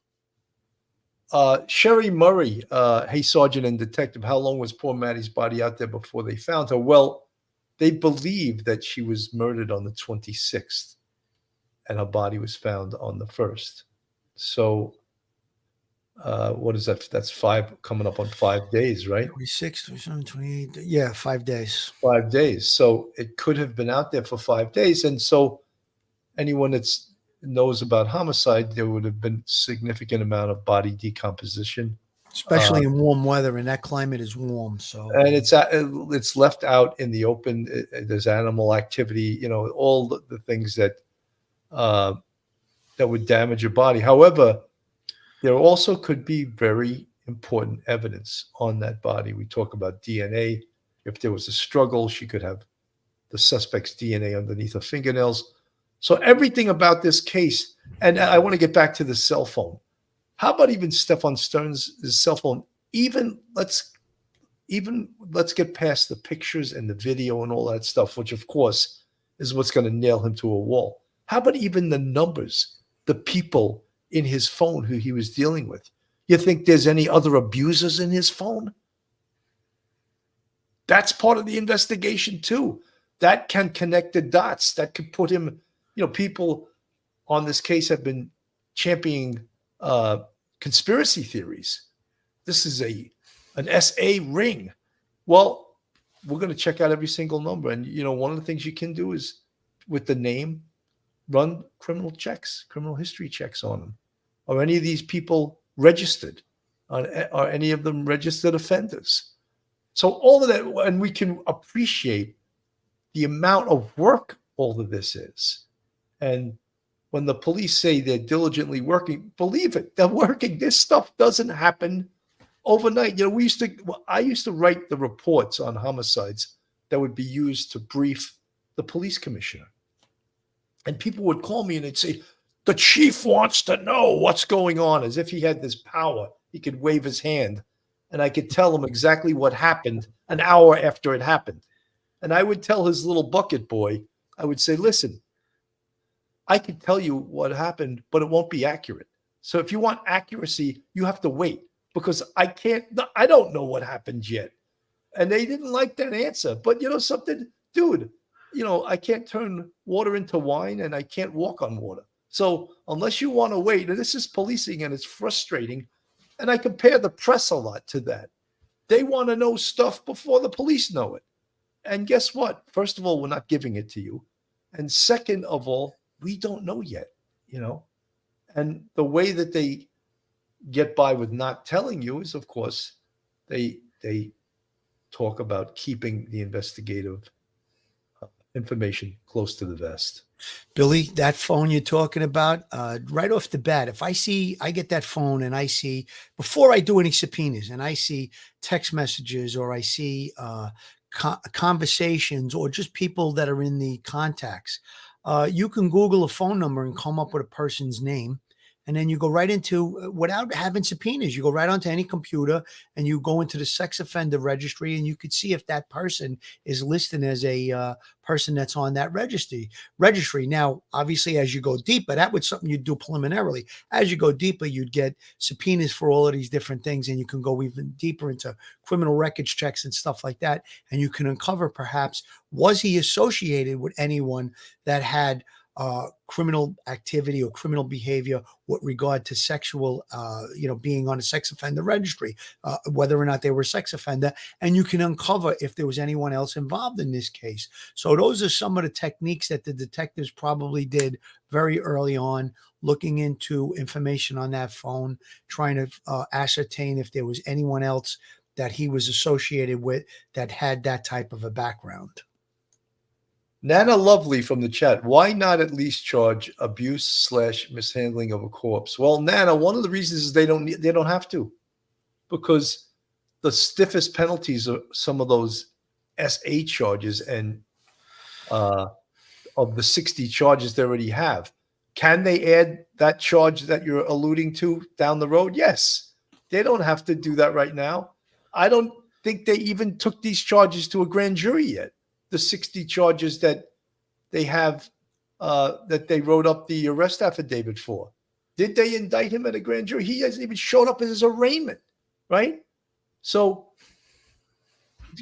Sherry Murray, hey, Sergeant and Detective, how long was poor Maddie's body out there before they found her? Well, they believe that she was murdered on the 26th. And her body was found on the 1st. So what is that? That's coming up on 5 days, right? 26, 27, 28. Yeah, 5 days. 5 days. So it could have been out there for 5 days. And so anyone that knows about homicide, there would have been significant amount of body decomposition. Especially in warm weather, and that climate is warm. So, and it's left out in the open. There's animal activity, all the things that would damage your body. However, there also could be very important evidence on that body. We talk about DNA. If there was a struggle, she could have the suspect's DNA underneath her fingernails. So everything about this case, and I want to get back to the cell phone. How about even Stephan Sterns' cell phone? Let's get past the pictures and the video and all that stuff, which of course is what's going to nail him to a wall. How about even the numbers, the people in his phone who he was dealing with? You think there's any other abusers in his phone? That's part of the investigation too. That can connect the dots. That could put him, people on this case have been championing conspiracy theories. This is an SA ring. Well, we're going to check out every single number. And, one of the things you can do is with the name, run criminal history checks on them. Are any of these people registered? Are any of them registered offenders? So all of that, and we can appreciate the amount of work all of this is. And when the police say they're diligently working, believe it, they're working. This stuff doesn't happen overnight. I used to write the reports on homicides that would be used to brief the police commissioner. And people would call me and they'd say, the chief wants to know what's going on, as if he had this power. He could wave his hand and I could tell him exactly what happened an hour after it happened. And I would tell his little bucket boy, I would say, listen, I can tell you what happened, but it won't be accurate. So if you want accuracy, you have to wait, because I don't know what happened yet. And they didn't like that answer. But something, dude, I can't turn water into wine and I can't walk on water. So unless you want to wait, and this is policing and it's frustrating. And I compare the press a lot to that. They want to know stuff before the police know it. And guess what? First of all, we're not giving it to you. And second of all, we don't know yet, And the way that they get by with not telling you is, of course, they talk about keeping the investigative information close to the vest. Billy, that phone you're talking about, right off the bat, if I get that phone and I see, before I do any subpoenas, and I see text messages or I see conversations or just people that are in the contacts, you can Google a phone number and come up with a person's name. and then you go right into, without having subpoenas, you go right onto any computer and you go into the sex offender registry, and you could see if that person is listed as a person that's on that registry. Now, obviously, as you go deeper, that was something you'd do preliminarily. As you go deeper, you'd get subpoenas for all of these different things, and you can go even deeper into criminal records checks and stuff like that, and you can uncover perhaps, was he associated with anyone that had criminal activity or criminal behavior with regard to sexual, being on a sex offender registry, whether or not they were a sex offender, and you can uncover if there was anyone else involved in this case. So those are some of the techniques that the detectives probably did very early on, looking into information on that phone, trying to ascertain if there was anyone else that he was associated with that had that type of a background. Nana Lovely from the chat. Why not at least charge abuse/mishandling of a corpse? Well, Nana, one of the reasons is they don't have to, because the stiffest penalties are some of those SA charges and of the 60 charges they already have. Can they add that charge that you're alluding to down the road? Yes. They don't have to do that right now. I don't think they even took these charges to a grand jury yet. The 60 charges that they have, that they wrote up the arrest affidavit for. Did they indict him at a grand jury? He hasn't even shown up in his arraignment, right? So,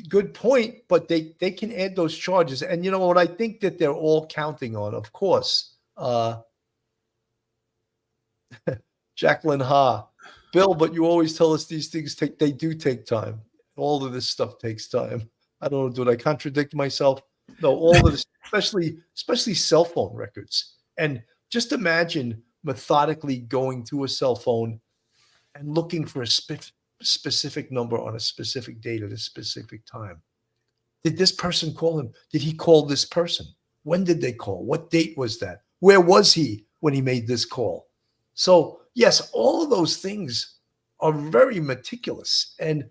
good point, but they can add those charges. And you know what I think that they're all counting on, of course. Jacqueline Ha. Bill, but you always tell us these things they do take time. All of this stuff takes time. I don't know, did I contradict myself? No, all of this, especially cell phone records. And just imagine methodically going to a cell phone and looking for a specific number on a specific date at a specific time. Did this person call him? Did he call this person? When did they call? What date was that? Where was he when he made this call? So, yes, all of those things are very meticulous. And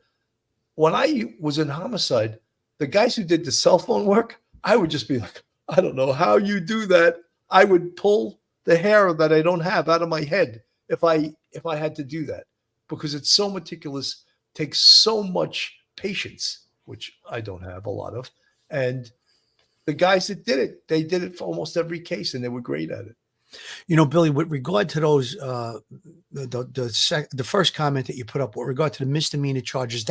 when I was in Homicide, the guys who did the cell phone work, I would just be like, I don't know how you do that. I would pull the hair that I don't have out of my head if I had to do that, because it's so meticulous, takes so much patience, which I don't have a lot of. And the guys that did it, they did it for almost every case, and they were great at it. You know, Billy, with regard to those, the first comment that you put up with regard to the misdemeanor charges,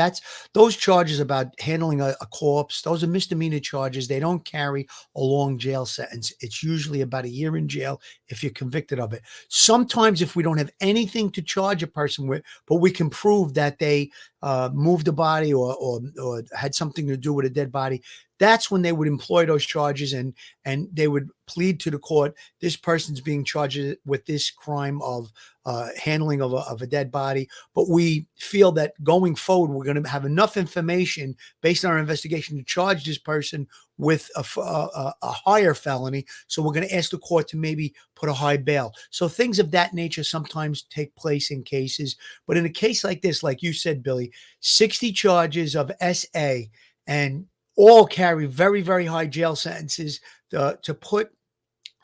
those charges about handling a corpse, those are misdemeanor charges. They don't carry a long jail sentence. It's usually about a year in jail if you're convicted of it. Sometimes if we don't have anything to charge a person with, but we can prove that they moved the body or had something to do with a dead body, that's when they would employ those charges and they would plead to the court, this person's being charged with this crime of handling of a dead body. But we feel that going forward, we're going to have enough information based on our investigation to charge this person with a higher felony. So we're going to ask the court to maybe put a high bail. So things of that nature sometimes take place in cases. But in a case like this, like you said, Billy, 60 charges of SA and all carry very, very high jail sentences. To put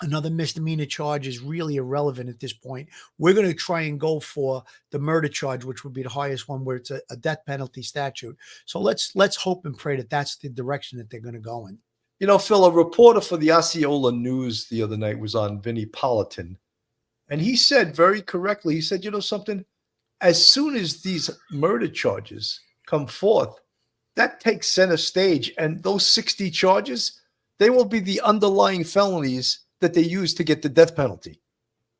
another misdemeanor charge is really irrelevant at this point. We're going to try and go for the murder charge, which would be the highest one, where it's a death penalty statute. So let's hope and pray that that's the direction that they're going to go in. You know, Phil, a reporter for the Osceola News the other night was on Vinnie Politan, and he said very correctly, he said, you know something, as soon as these murder charges come forth, that takes center stage, and those 60 charges, they will be the underlying felonies that they use to get the death penalty.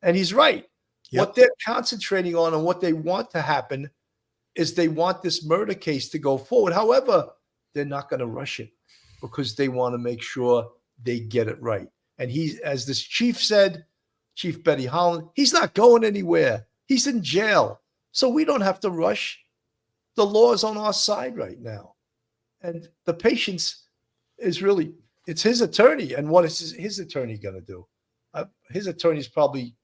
And he's right. Yep. What they're concentrating on and what they want to happen is they want this murder case to go forward. However, they're not going to rush it because they want to make sure they get it right. And as this chief said, Chief Betty Holland, he's not going anywhere. He's in jail. So we don't have to rush. The law is on our side right now. And the patience is really, it's his attorney. And what is his attorney going to do? His attorney's probably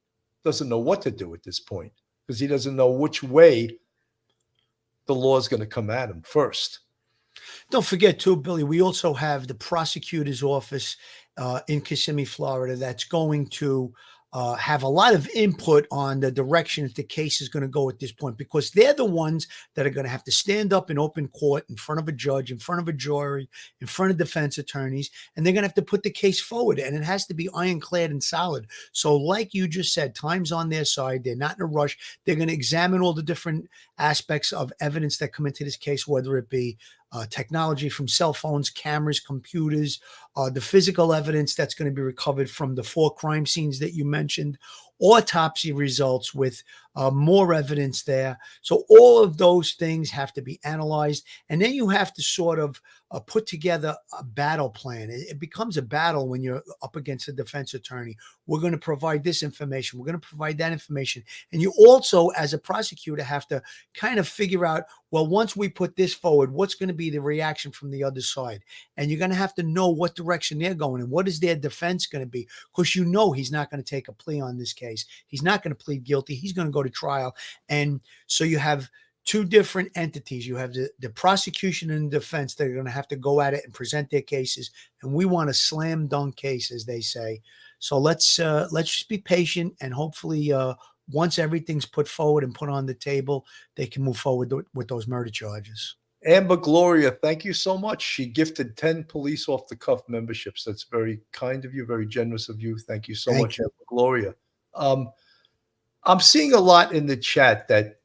doesn't know what to do at this point because he doesn't know which way the law is going to come at him first. Don't forget, too, Billy, we also have the prosecutor's office in Kissimmee, Florida, that's going to have a lot of input on the direction that the case is going to go at this point, because they're the ones that are going to have to stand up in open court in front of a judge, in front of a jury, in front of defense attorneys, and they're going to have to put the case forward, and it has to be ironclad and solid. So like you just said, time's on their side. They're not in a rush. They're going to examine all the different aspects of evidence that come into this case, whether it be technology from cell phones, cameras, computers, the physical evidence that's going to be recovered from the 4 crime scenes that you mentioned, autopsy results with more evidence there. So all of those things have to be analyzed. And then you have to sort of put together a battle plan. It becomes a battle when you're up against a defense attorney. We're going to provide this information. We're going to provide that information. And you also, as a prosecutor, have to kind of figure out, well, once we put this forward, what's going to be the reaction from the other side? And you're going to have to know what direction they're going and what is their defense going to be, because you know he's not going to take a plea on this case. He's not going to plead guilty. He's going to go to trial. And so you have 2 different entities. You have the prosecution and the defense that are going to have to go at it and present their cases. And we want a slam dunk case, as they say. So let's just be patient, and hopefully once everything's put forward and put on the table, they can move forward with those murder charges. Amber Gloria, thank you so much. She gifted 10 Police Off the Cuff memberships. That's very kind of you, very generous of you. Thank you so much, Amber Gloria. I'm seeing a lot in the chat that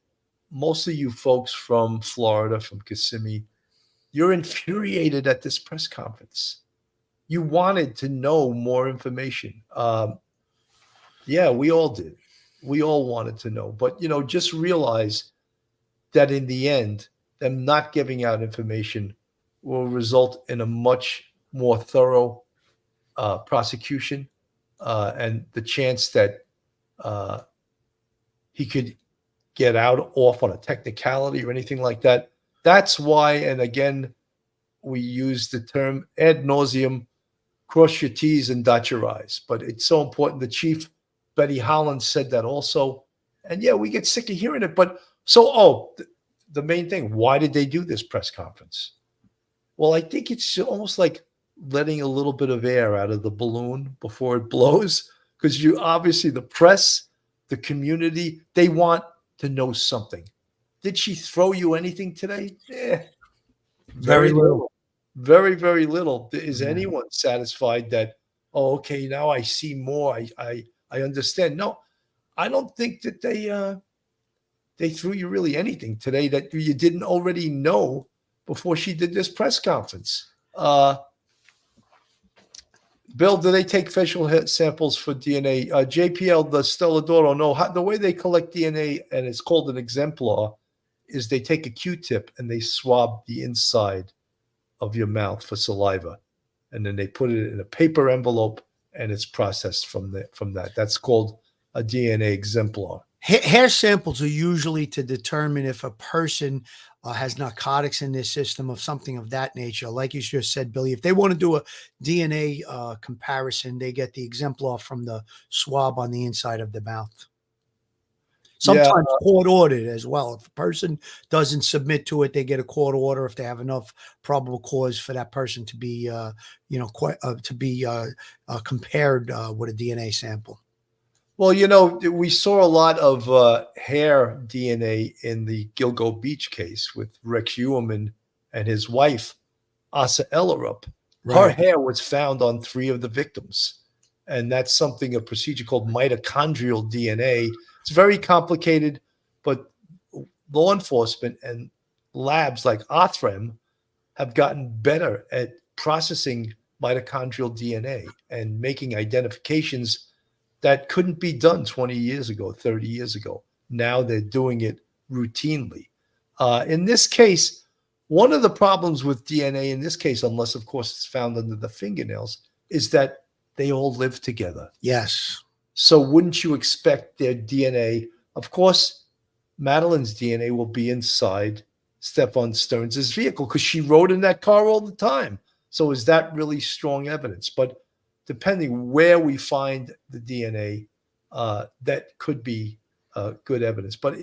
most of you folks from Florida, from Kissimmee, you're infuriated at this press conference. You wanted to know more information. Yeah, we all did. We all wanted to know. But, just realize that in the end, them not giving out information will result in a much more thorough prosecution, and the chance that he could get out off on a technicality or anything like that. That's why, and again, we use the term ad nauseum, cross your T's and dot your I's. But it's so important. The chief, Betty Holland, said that also. And yeah, we get sick of hearing it. But so, the main thing, why did they do this press conference? Well, I think it's almost like letting a little bit of air out of the balloon before it blows, because obviously the press, the community, they want to know something. Did she throw you anything today? Yeah. Very little. Very, very little. Is anyone satisfied that, oh, okay, now I see more. I understand. No, I don't think that they threw you really anything today that you didn't already know before she did this press conference. Bill, do they take facial samples for DNA? JPL, the Stelladoro, no. The way they collect DNA, and it's called an exemplar, is they take a Q-tip and they swab the inside of your mouth for saliva. And then they put it in a paper envelope, and it's processed from that. That's called a DNA exemplar. Hair samples are usually to determine if a person has narcotics in their system of something of that nature. Like you just said, Billy, if they want to do a DNA comparison, they get the exemplar from the swab on the inside of the mouth. Sometimes court ordered as well. If a person doesn't submit to it, they get a court order if they have enough probable cause for that person to be, compared with a DNA sample. Well, we saw a lot of hair DNA in the Gilgo Beach case with Rex Ueman and his wife, Asa Ellerup. Right. Her hair was found on 3 of the victims. And that's a procedure called mitochondrial DNA. It's very complicated, but law enforcement and labs like Othram have gotten better at processing mitochondrial DNA and making identifications that couldn't be done 20 years ago, 30 years ago. Now they're doing it routinely. In this case, one of the problems with DNA in this case, unless of course it's found under the fingernails, is that they all live together. Yes. So wouldn't you expect their DNA? Of course, Madeline's DNA will be inside Stephan Sterns' vehicle because she rode in that car all the time. So is that really strong evidence? But depending where we find the DNA, that could be good evidence. But,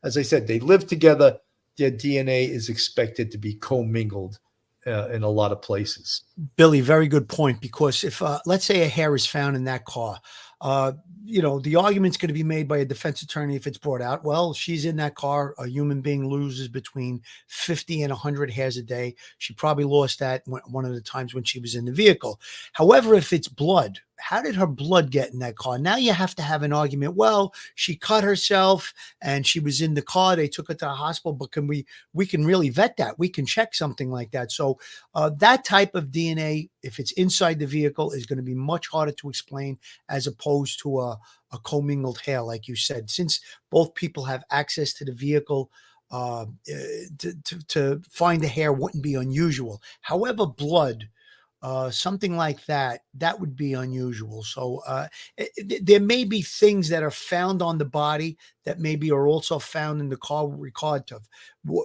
as I said, they live together. Their DNA is expected to be commingled in a lot of places. Billy, very good point, because if, let's say a hair is found in that car, The argument's going to be made by a defense attorney if it's brought out. Well, she's in that car. A human being loses between 50 and 100 hairs a day. She probably lost that one of the times when she was in the vehicle. However, if it's blood, how did her blood get in that car? Now you have to have an argument. Well, she cut herself and she was in the car. They took her to the hospital, but we can really vet that. We can check something like that. So that type of DNA, if it's inside the vehicle, is going to be much harder to explain as opposed to a commingled hair, like you said. Since both people have access to the vehicle, to find the hair wouldn't be unusual. However, blood, something like that would be unusual. So there may be things that are found on the body that maybe are also found in the car with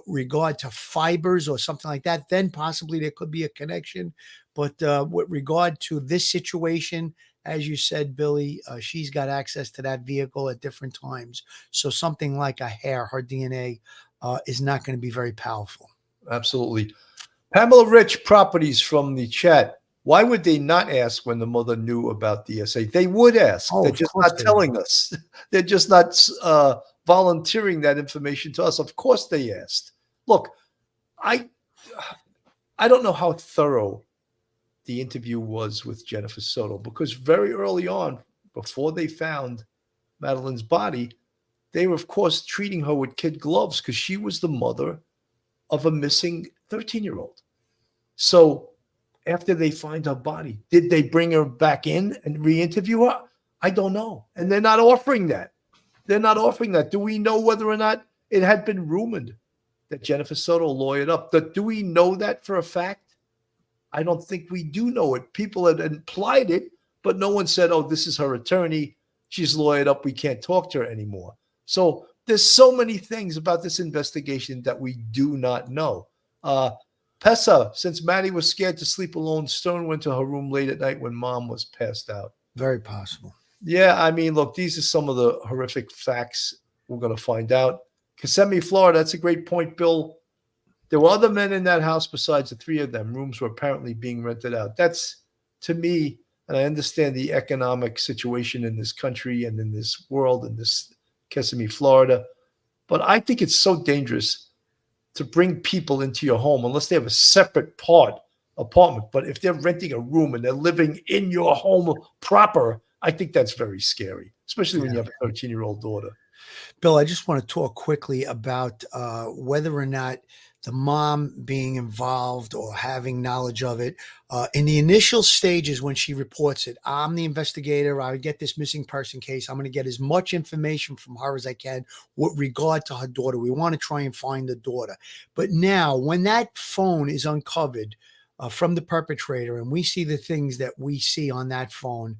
regard to fibers or something like that. Then possibly there could be a connection. But with regard to this situation, as you said, Billy, she's got access to that vehicle at different times. So something like a hair, her DNA, is not going to be very powerful. Absolutely. Pamela Rich Properties from the chat. Why would they not ask when the mother knew about the SA? They would ask. Oh, They're of just course not they telling us. They're just not volunteering that information to us. Of course they asked. Look, I don't know how thorough the interview was with Jennifer Soto, because very early on, before they found Madeline's body, they were, of course, treating her with kid gloves because she was the mother of a missing 13-year-old. So after they find her body, did they bring her back in and re-interview her? I don't know. And they're not offering that. They're not offering that. Do we know whether or not it had been rumored that Jennifer Soto lawyered up? Do we know that for a fact? I don't think we do know it. People had implied it, but no one said, oh, this is her attorney. She's lawyered up. We can't talk to her anymore. So there's so many things about this investigation that we do not know. Pessa, since Maddie was scared to sleep alone, Stern went to her room late at night when mom was passed out. Very possible. Yeah, I mean, look, these are some of the horrific facts we're going to find out. Kissimmee, Florida, that's a great point, Bill. There were other men in that house besides the three of them. Rooms were apparently being rented out. That's, to me, and I understand the economic situation in this country and in this world, in this Kissimmee, Florida, but I think it's so dangerous to bring people into your home unless they have a separate apartment. But if they're renting a room and they're living in your home proper, I think that's very scary, especially when you have a 13-year-old daughter. Bill, I just want to talk quickly about whether or not the mom being involved or having knowledge of it. In the initial stages when she reports it, I'm the investigator. I get this missing person case. I'm going to get as much information from her as I can with regard to her daughter. We want to try and find the daughter. But now when that phone is uncovered from the perpetrator and we see the things that we see on that phone,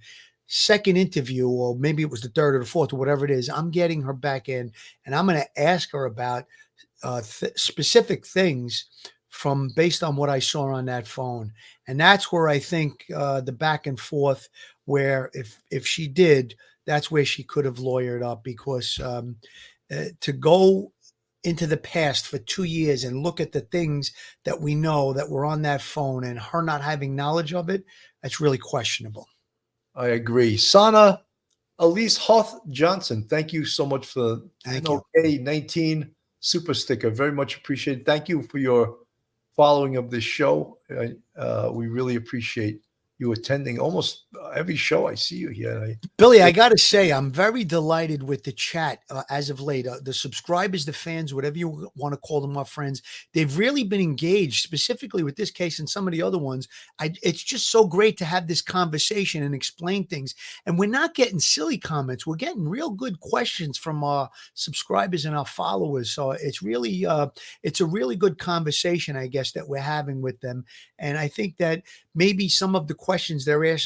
second interview, or maybe it was the third or the fourth or whatever it is, I'm getting her back in and I'm going to ask her about specific things from based on what I saw on that phone. And that's where I think the back and forth, where if she did, that's where she could have lawyered up, because to go into the past for 2 years and look at the things that we know that were on that phone and her not having knowledge of it, that's really questionable. I agree. Sana Elise Hoth Johnson, thank you so much for the NOK19 super sticker. Very much appreciated. Thank you for your following of this show. We really appreciate you attending almost every show I see you here. Billy, I got to say, I'm very delighted with the chat as of late. The subscribers, the fans, whatever you want to call them, our friends, they've really been engaged, specifically with this case and some of the other ones. It's just so great to have this conversation and explain things. And we're not getting silly comments. We're getting real good questions from our subscribers and our followers. So it's really, it's a really good conversation, I guess, that we're having with them. And I think that maybe some of the questions they're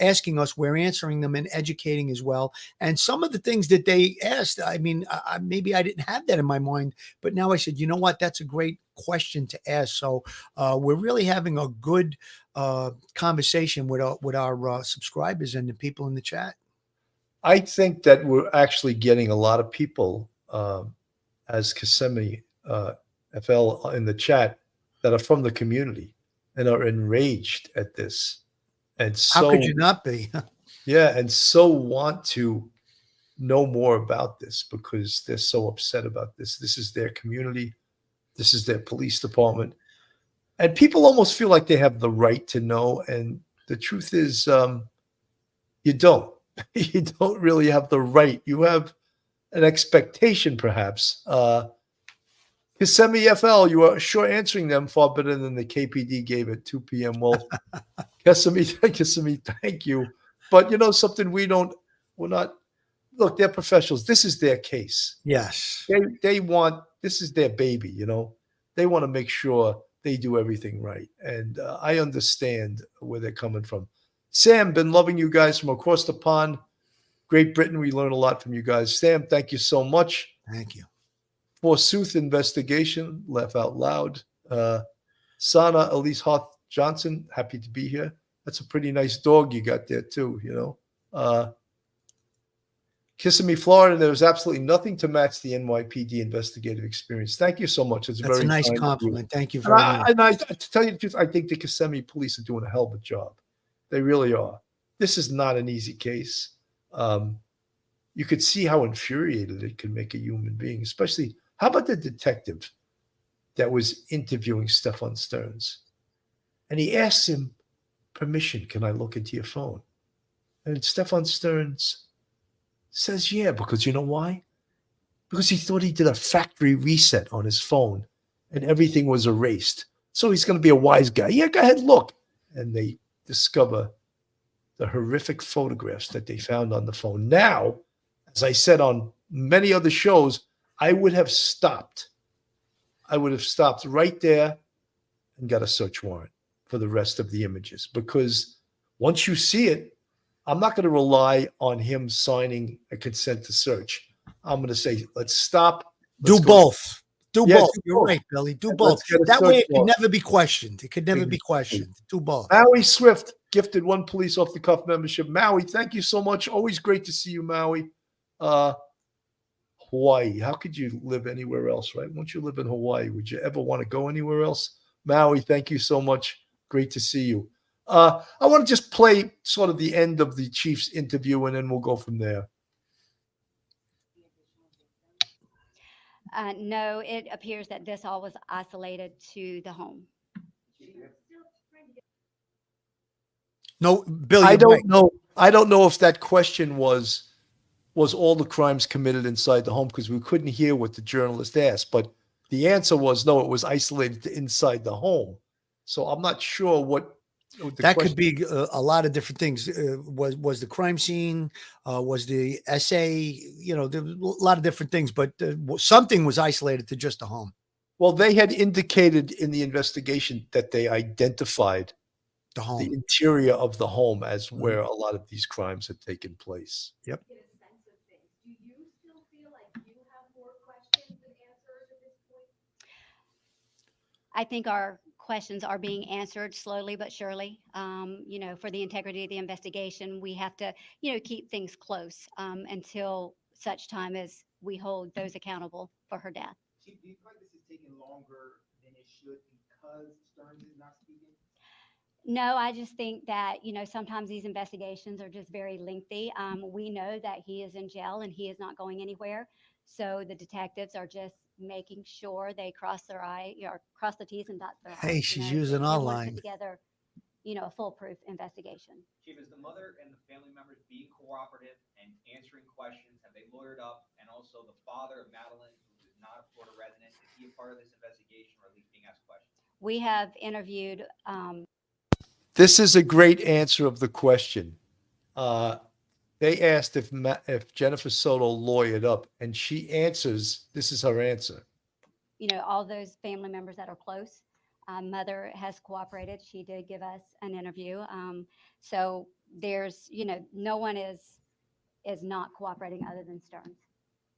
asking us, we're answering them and educating as well. And some of the things that they asked, I mean, maybe I didn't have that in my mind, but now I said, you know what, that's a great question to ask. So we're really having a good conversation with our subscribers and the people in the chat. I think that we're actually getting a lot of people as Kissimmee FL in the chat that are from the community and are enraged at this. And so, how could you not be? Yeah, and so want to know more about this because they're so upset about this. This is their community. This is their police department. And people almost feel like they have the right to know. And the truth is, you don't. You don't really have the right. You have an expectation, perhaps. Kissimmee FL, you are sure answering them far better than the KPD gave at 2 p.m. Well, Kissimmee, thank you. But you know something, we're not, look, they're professionals. This is their case. Yes. They want, this is their baby, you know. They want to make sure they do everything right. And I understand where they're coming from. Sam, been loving you guys from across the pond. Great Britain, we learn a lot from you guys. Sam, thank you so much. Thank you. Forsooth investigation, laugh out loud. Sana Elise Hoth Johnson, happy to be here. That's a pretty nice dog you got there too, you know. Kissimmee, Florida, there was absolutely nothing to match the NYPD investigative experience. Thank you so much. It's That's very a nice kind of you. compliment. Thank you And very much. to tell you the truth, I think the Kissimmee police are doing a hell of a job. They really are. This is not an easy case. You could see how infuriated it can make a human being, especially, how about the detective that was interviewing Stephan Sterns? And he asks him permission, can I look into your phone? And Stephan Sterns says, yeah, because you know why? Because he thought he did a factory reset on his phone and everything was erased. So he's going to be a wise guy. Yeah, go ahead, look. And they discover the horrific photographs that they found on the phone. Now, as I said on many other shows, I would have stopped. I would have stopped right there and got a search warrant for the rest of the images, because once you see it, I'm not going to rely on him signing a consent to search. I'm going to say, let's stop. Do both. Do Yeah, both. do You're both. right, Billy. Do And both. let's get a That search way it can warrant. never be questioned. It could never be Exactly. questioned. Do both. Maui Swift gifted one police off the cuff membership. Maui, thank you so much. Always great to see you, Maui. Hawaii. How could you live anywhere else, right? Once you live in Hawaii, would you ever want to go anywhere else? Maui, thank you so much. Great to see you. I want to just play sort of the end of the Chief's interview, and then we'll go from there. No, it appears that this all was isolated to the home. No, Billy, I you're don't right. know. I don't know if that question was all the crimes committed inside the home, because we couldn't hear what the journalist asked. But the answer was no, it was isolated to inside the home. So I'm not sure what the That question. could be a lot of different things. Was the crime scene? Was the essay? You know, there was a lot of different things, but something was isolated to just the home. Well, they had indicated in the investigation that they identified The home. the interior of the home as where a lot of these crimes had taken place. Yep. Get a sense of things. Do you still feel like you have more questions than answers at this point? I think our questions are being answered slowly but surely. You know, for the integrity of the investigation, we have to, you know, keep things close until such time as we hold those accountable for her death. Chief, do you feel like this is taking longer than it should because Stearns is not speaking? No, I just think that, you know, sometimes these investigations are just very lengthy. We know that he is in jail and he is not going anywhere. So the detectives are just making sure they cross their or cross the T's and dot their I's. Hey, You she's know, using they our want to line. put together, you know, a foolproof investigation. Chief, is the mother and the family members being cooperative and answering questions? Have they lawyered up? And also the father of Madeline, who is not a Florida resident, is he a part of this investigation, or at least being asked questions? We have interviewed This is a great answer of the question. They asked if Jennifer Soto lawyered up, and she answers, this is her answer. you know, all those family members that are close. Mother has cooperated. She did give us an interview. So there's, you know, no one is not cooperating other than Stearns.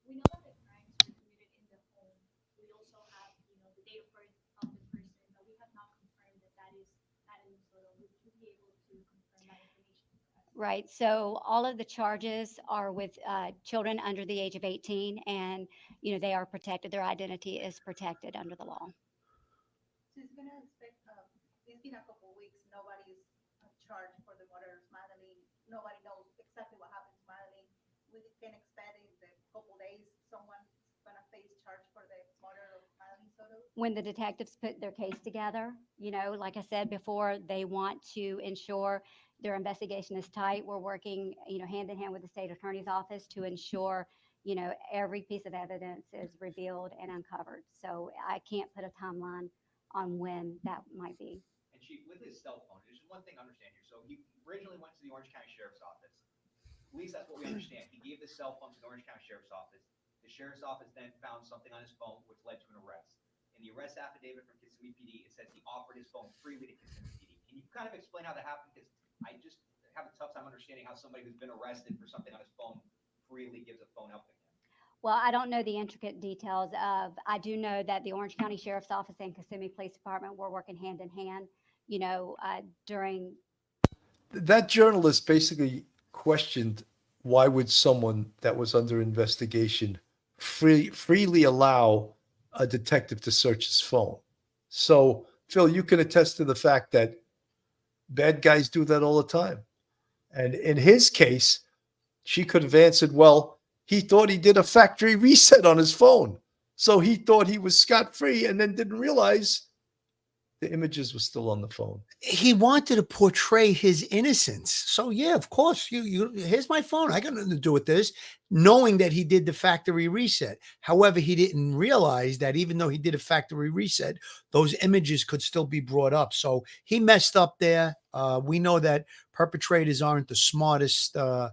We know that the crimes were committed in the home. We also have, the date of birth of the person, but we have not confirmed that that is Madeline Soto. Would you be able to confirm that information for us? Right. So all of the charges are with children under the age of 18, and you know they are protected. Their identity is protected under the law. So it's gonna expect, it's been a couple of weeks, nobody's charged for the murder of Madeline. nobody knows exactly what happened to Madeline. We can expect in the couple days someone gonna face charge for the murder of Madeline Soto. When the detectives put their case together, like I said before, they want to ensure their investigation is tight. We're working, hand in hand with the state attorney's office to ensure, every piece of evidence is revealed and uncovered. So I can't put a timeline on when that might be. And Chief, with his cell phone, there's one thing to understand here. So he originally went to the Orange County Sheriff's Office. At least that's what we understand. He gave the cell phone to the Orange County Sheriff's Office. The Sheriff's Office then found something on his phone, which led to an arrest. In the arrest affidavit from Kissimmee PD, it says he offered his phone freely to Kissimmee PD. Can you kind of explain how that happened? Because I just have a tough time understanding how somebody who's been arrested for something on his phone freely gives a phone up again. Well, I don't know the intricate details I do know that the Orange County Sheriff's Office and Kissimmee Police Department were working hand in hand, during. That journalist basically questioned why would someone that was under investigation freely allow a detective to search his phone. So, Phil, you can attest to the fact that bad guys do that all the time. And in his case, she could have answered, well, he thought he did a factory reset on his phone. So he thought he was scot-free and then didn't realize the images were still on the phone. He wanted to portray his innocence. So yeah, of course, you here's my phone. I got nothing to do with this, knowing that he did the factory reset. However, he didn't realize that even though he did a factory reset, those images could still be brought up. So he messed up there. We know that perpetrators aren't the smartest, the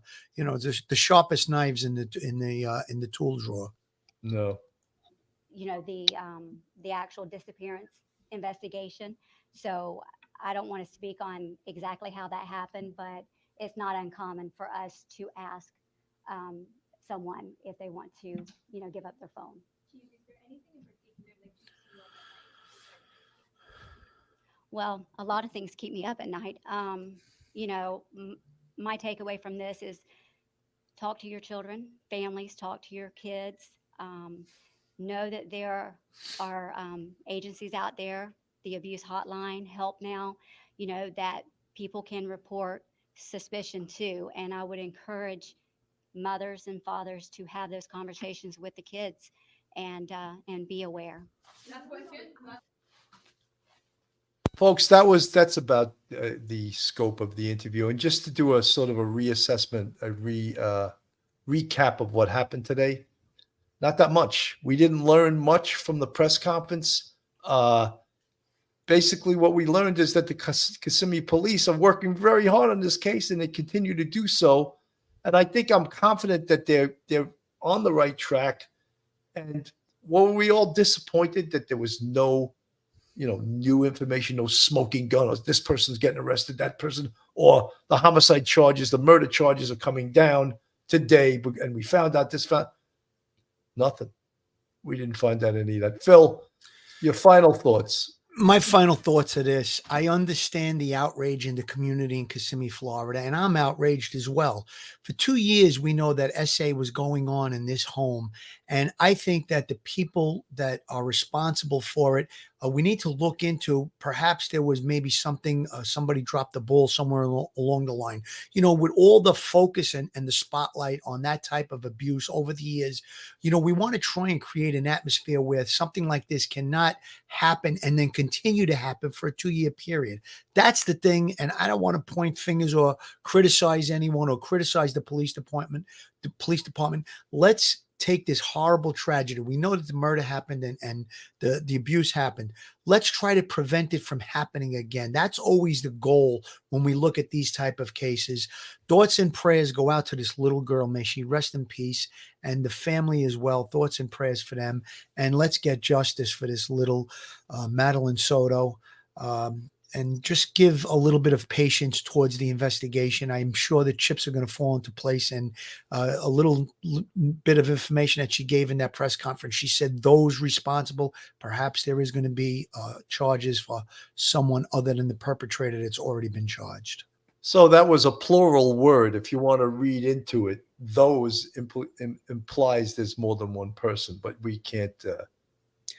sharpest knives in the tool drawer. No. The actual disappearance investigation. So I don't want to speak on exactly how that happened, but it's not uncommon for us to ask someone if they want to, give up their phone. Chief, is there anything in particular that keeps you up at night? Well, a lot of things keep me up at night. My takeaway from this is talk to your children, families, talk to your kids. Know that there are agencies out there, the abuse hotline, Help Now, that people can report suspicion to. And I would encourage mothers and fathers to have those conversations with the kids and be aware. Folks, that's about the scope of the interview. And just to do a sort of a reassessment, recap of what happened today, not that much. We didn't learn much from the press conference. Basically, what we learned is that the Kissimmee Police are working very hard on this case, and they continue to do so. And I think I'm confident that they're on the right track. And were we all disappointed that there was no, new information, no smoking gun, or this person's getting arrested, that person, or the homicide charges, the murder charges are coming down today, and we found out nothing. We didn't find out any of that. Phil, your final thoughts. My final thoughts are this. I understand the outrage in the community in Kissimmee, Florida, and I'm outraged as well. For 2 years, we know that SA was going on in this home. And I think that the people that are responsible for it, we need to look into, perhaps there was maybe something, somebody dropped the ball somewhere along the line. With all the focus and the spotlight on that type of abuse over the years, we want to try and create an atmosphere where something like this cannot happen and then continue to happen for a 2-year period. That's the thing. And I don't want to point fingers or criticize anyone or criticize the police department. Let's take this horrible tragedy. We know that the murder happened and the abuse happened. Let's try to prevent it from happening again. That's always the goal when we look at these type of cases. Thoughts and prayers go out to this little girl. May she rest in peace, and the family as well. Thoughts and prayers for them. And let's get justice for this little Madeline Soto. And just give a little bit of patience towards the investigation. I'm sure the chips are going to fall into place. And a little bit of information that she gave in that press conference, she said those responsible, perhaps there is going to be charges for someone other than the perpetrator that's already been charged. So that was a plural word. If you want to read into it, those implies there's more than one person, but we can't.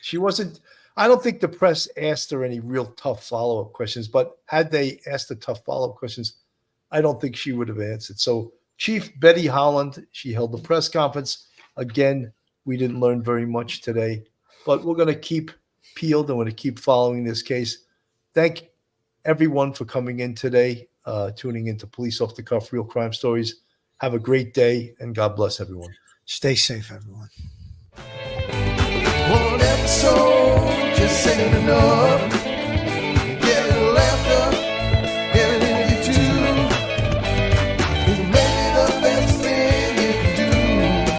She wasn't. I don't think the press asked her any real tough follow-up questions, but had they asked the tough follow-up questions, I don't think she would have answered. So Chief Betty Holland, she held the press conference. Again, we didn't learn very much today, but we're going to keep peeled and we're going to keep following this case. Thank everyone for coming in today, tuning into Police Off the Cuff, Real Crime Stories. Have a great day, and God bless everyone. Stay safe, everyone. One episode just ain't enough.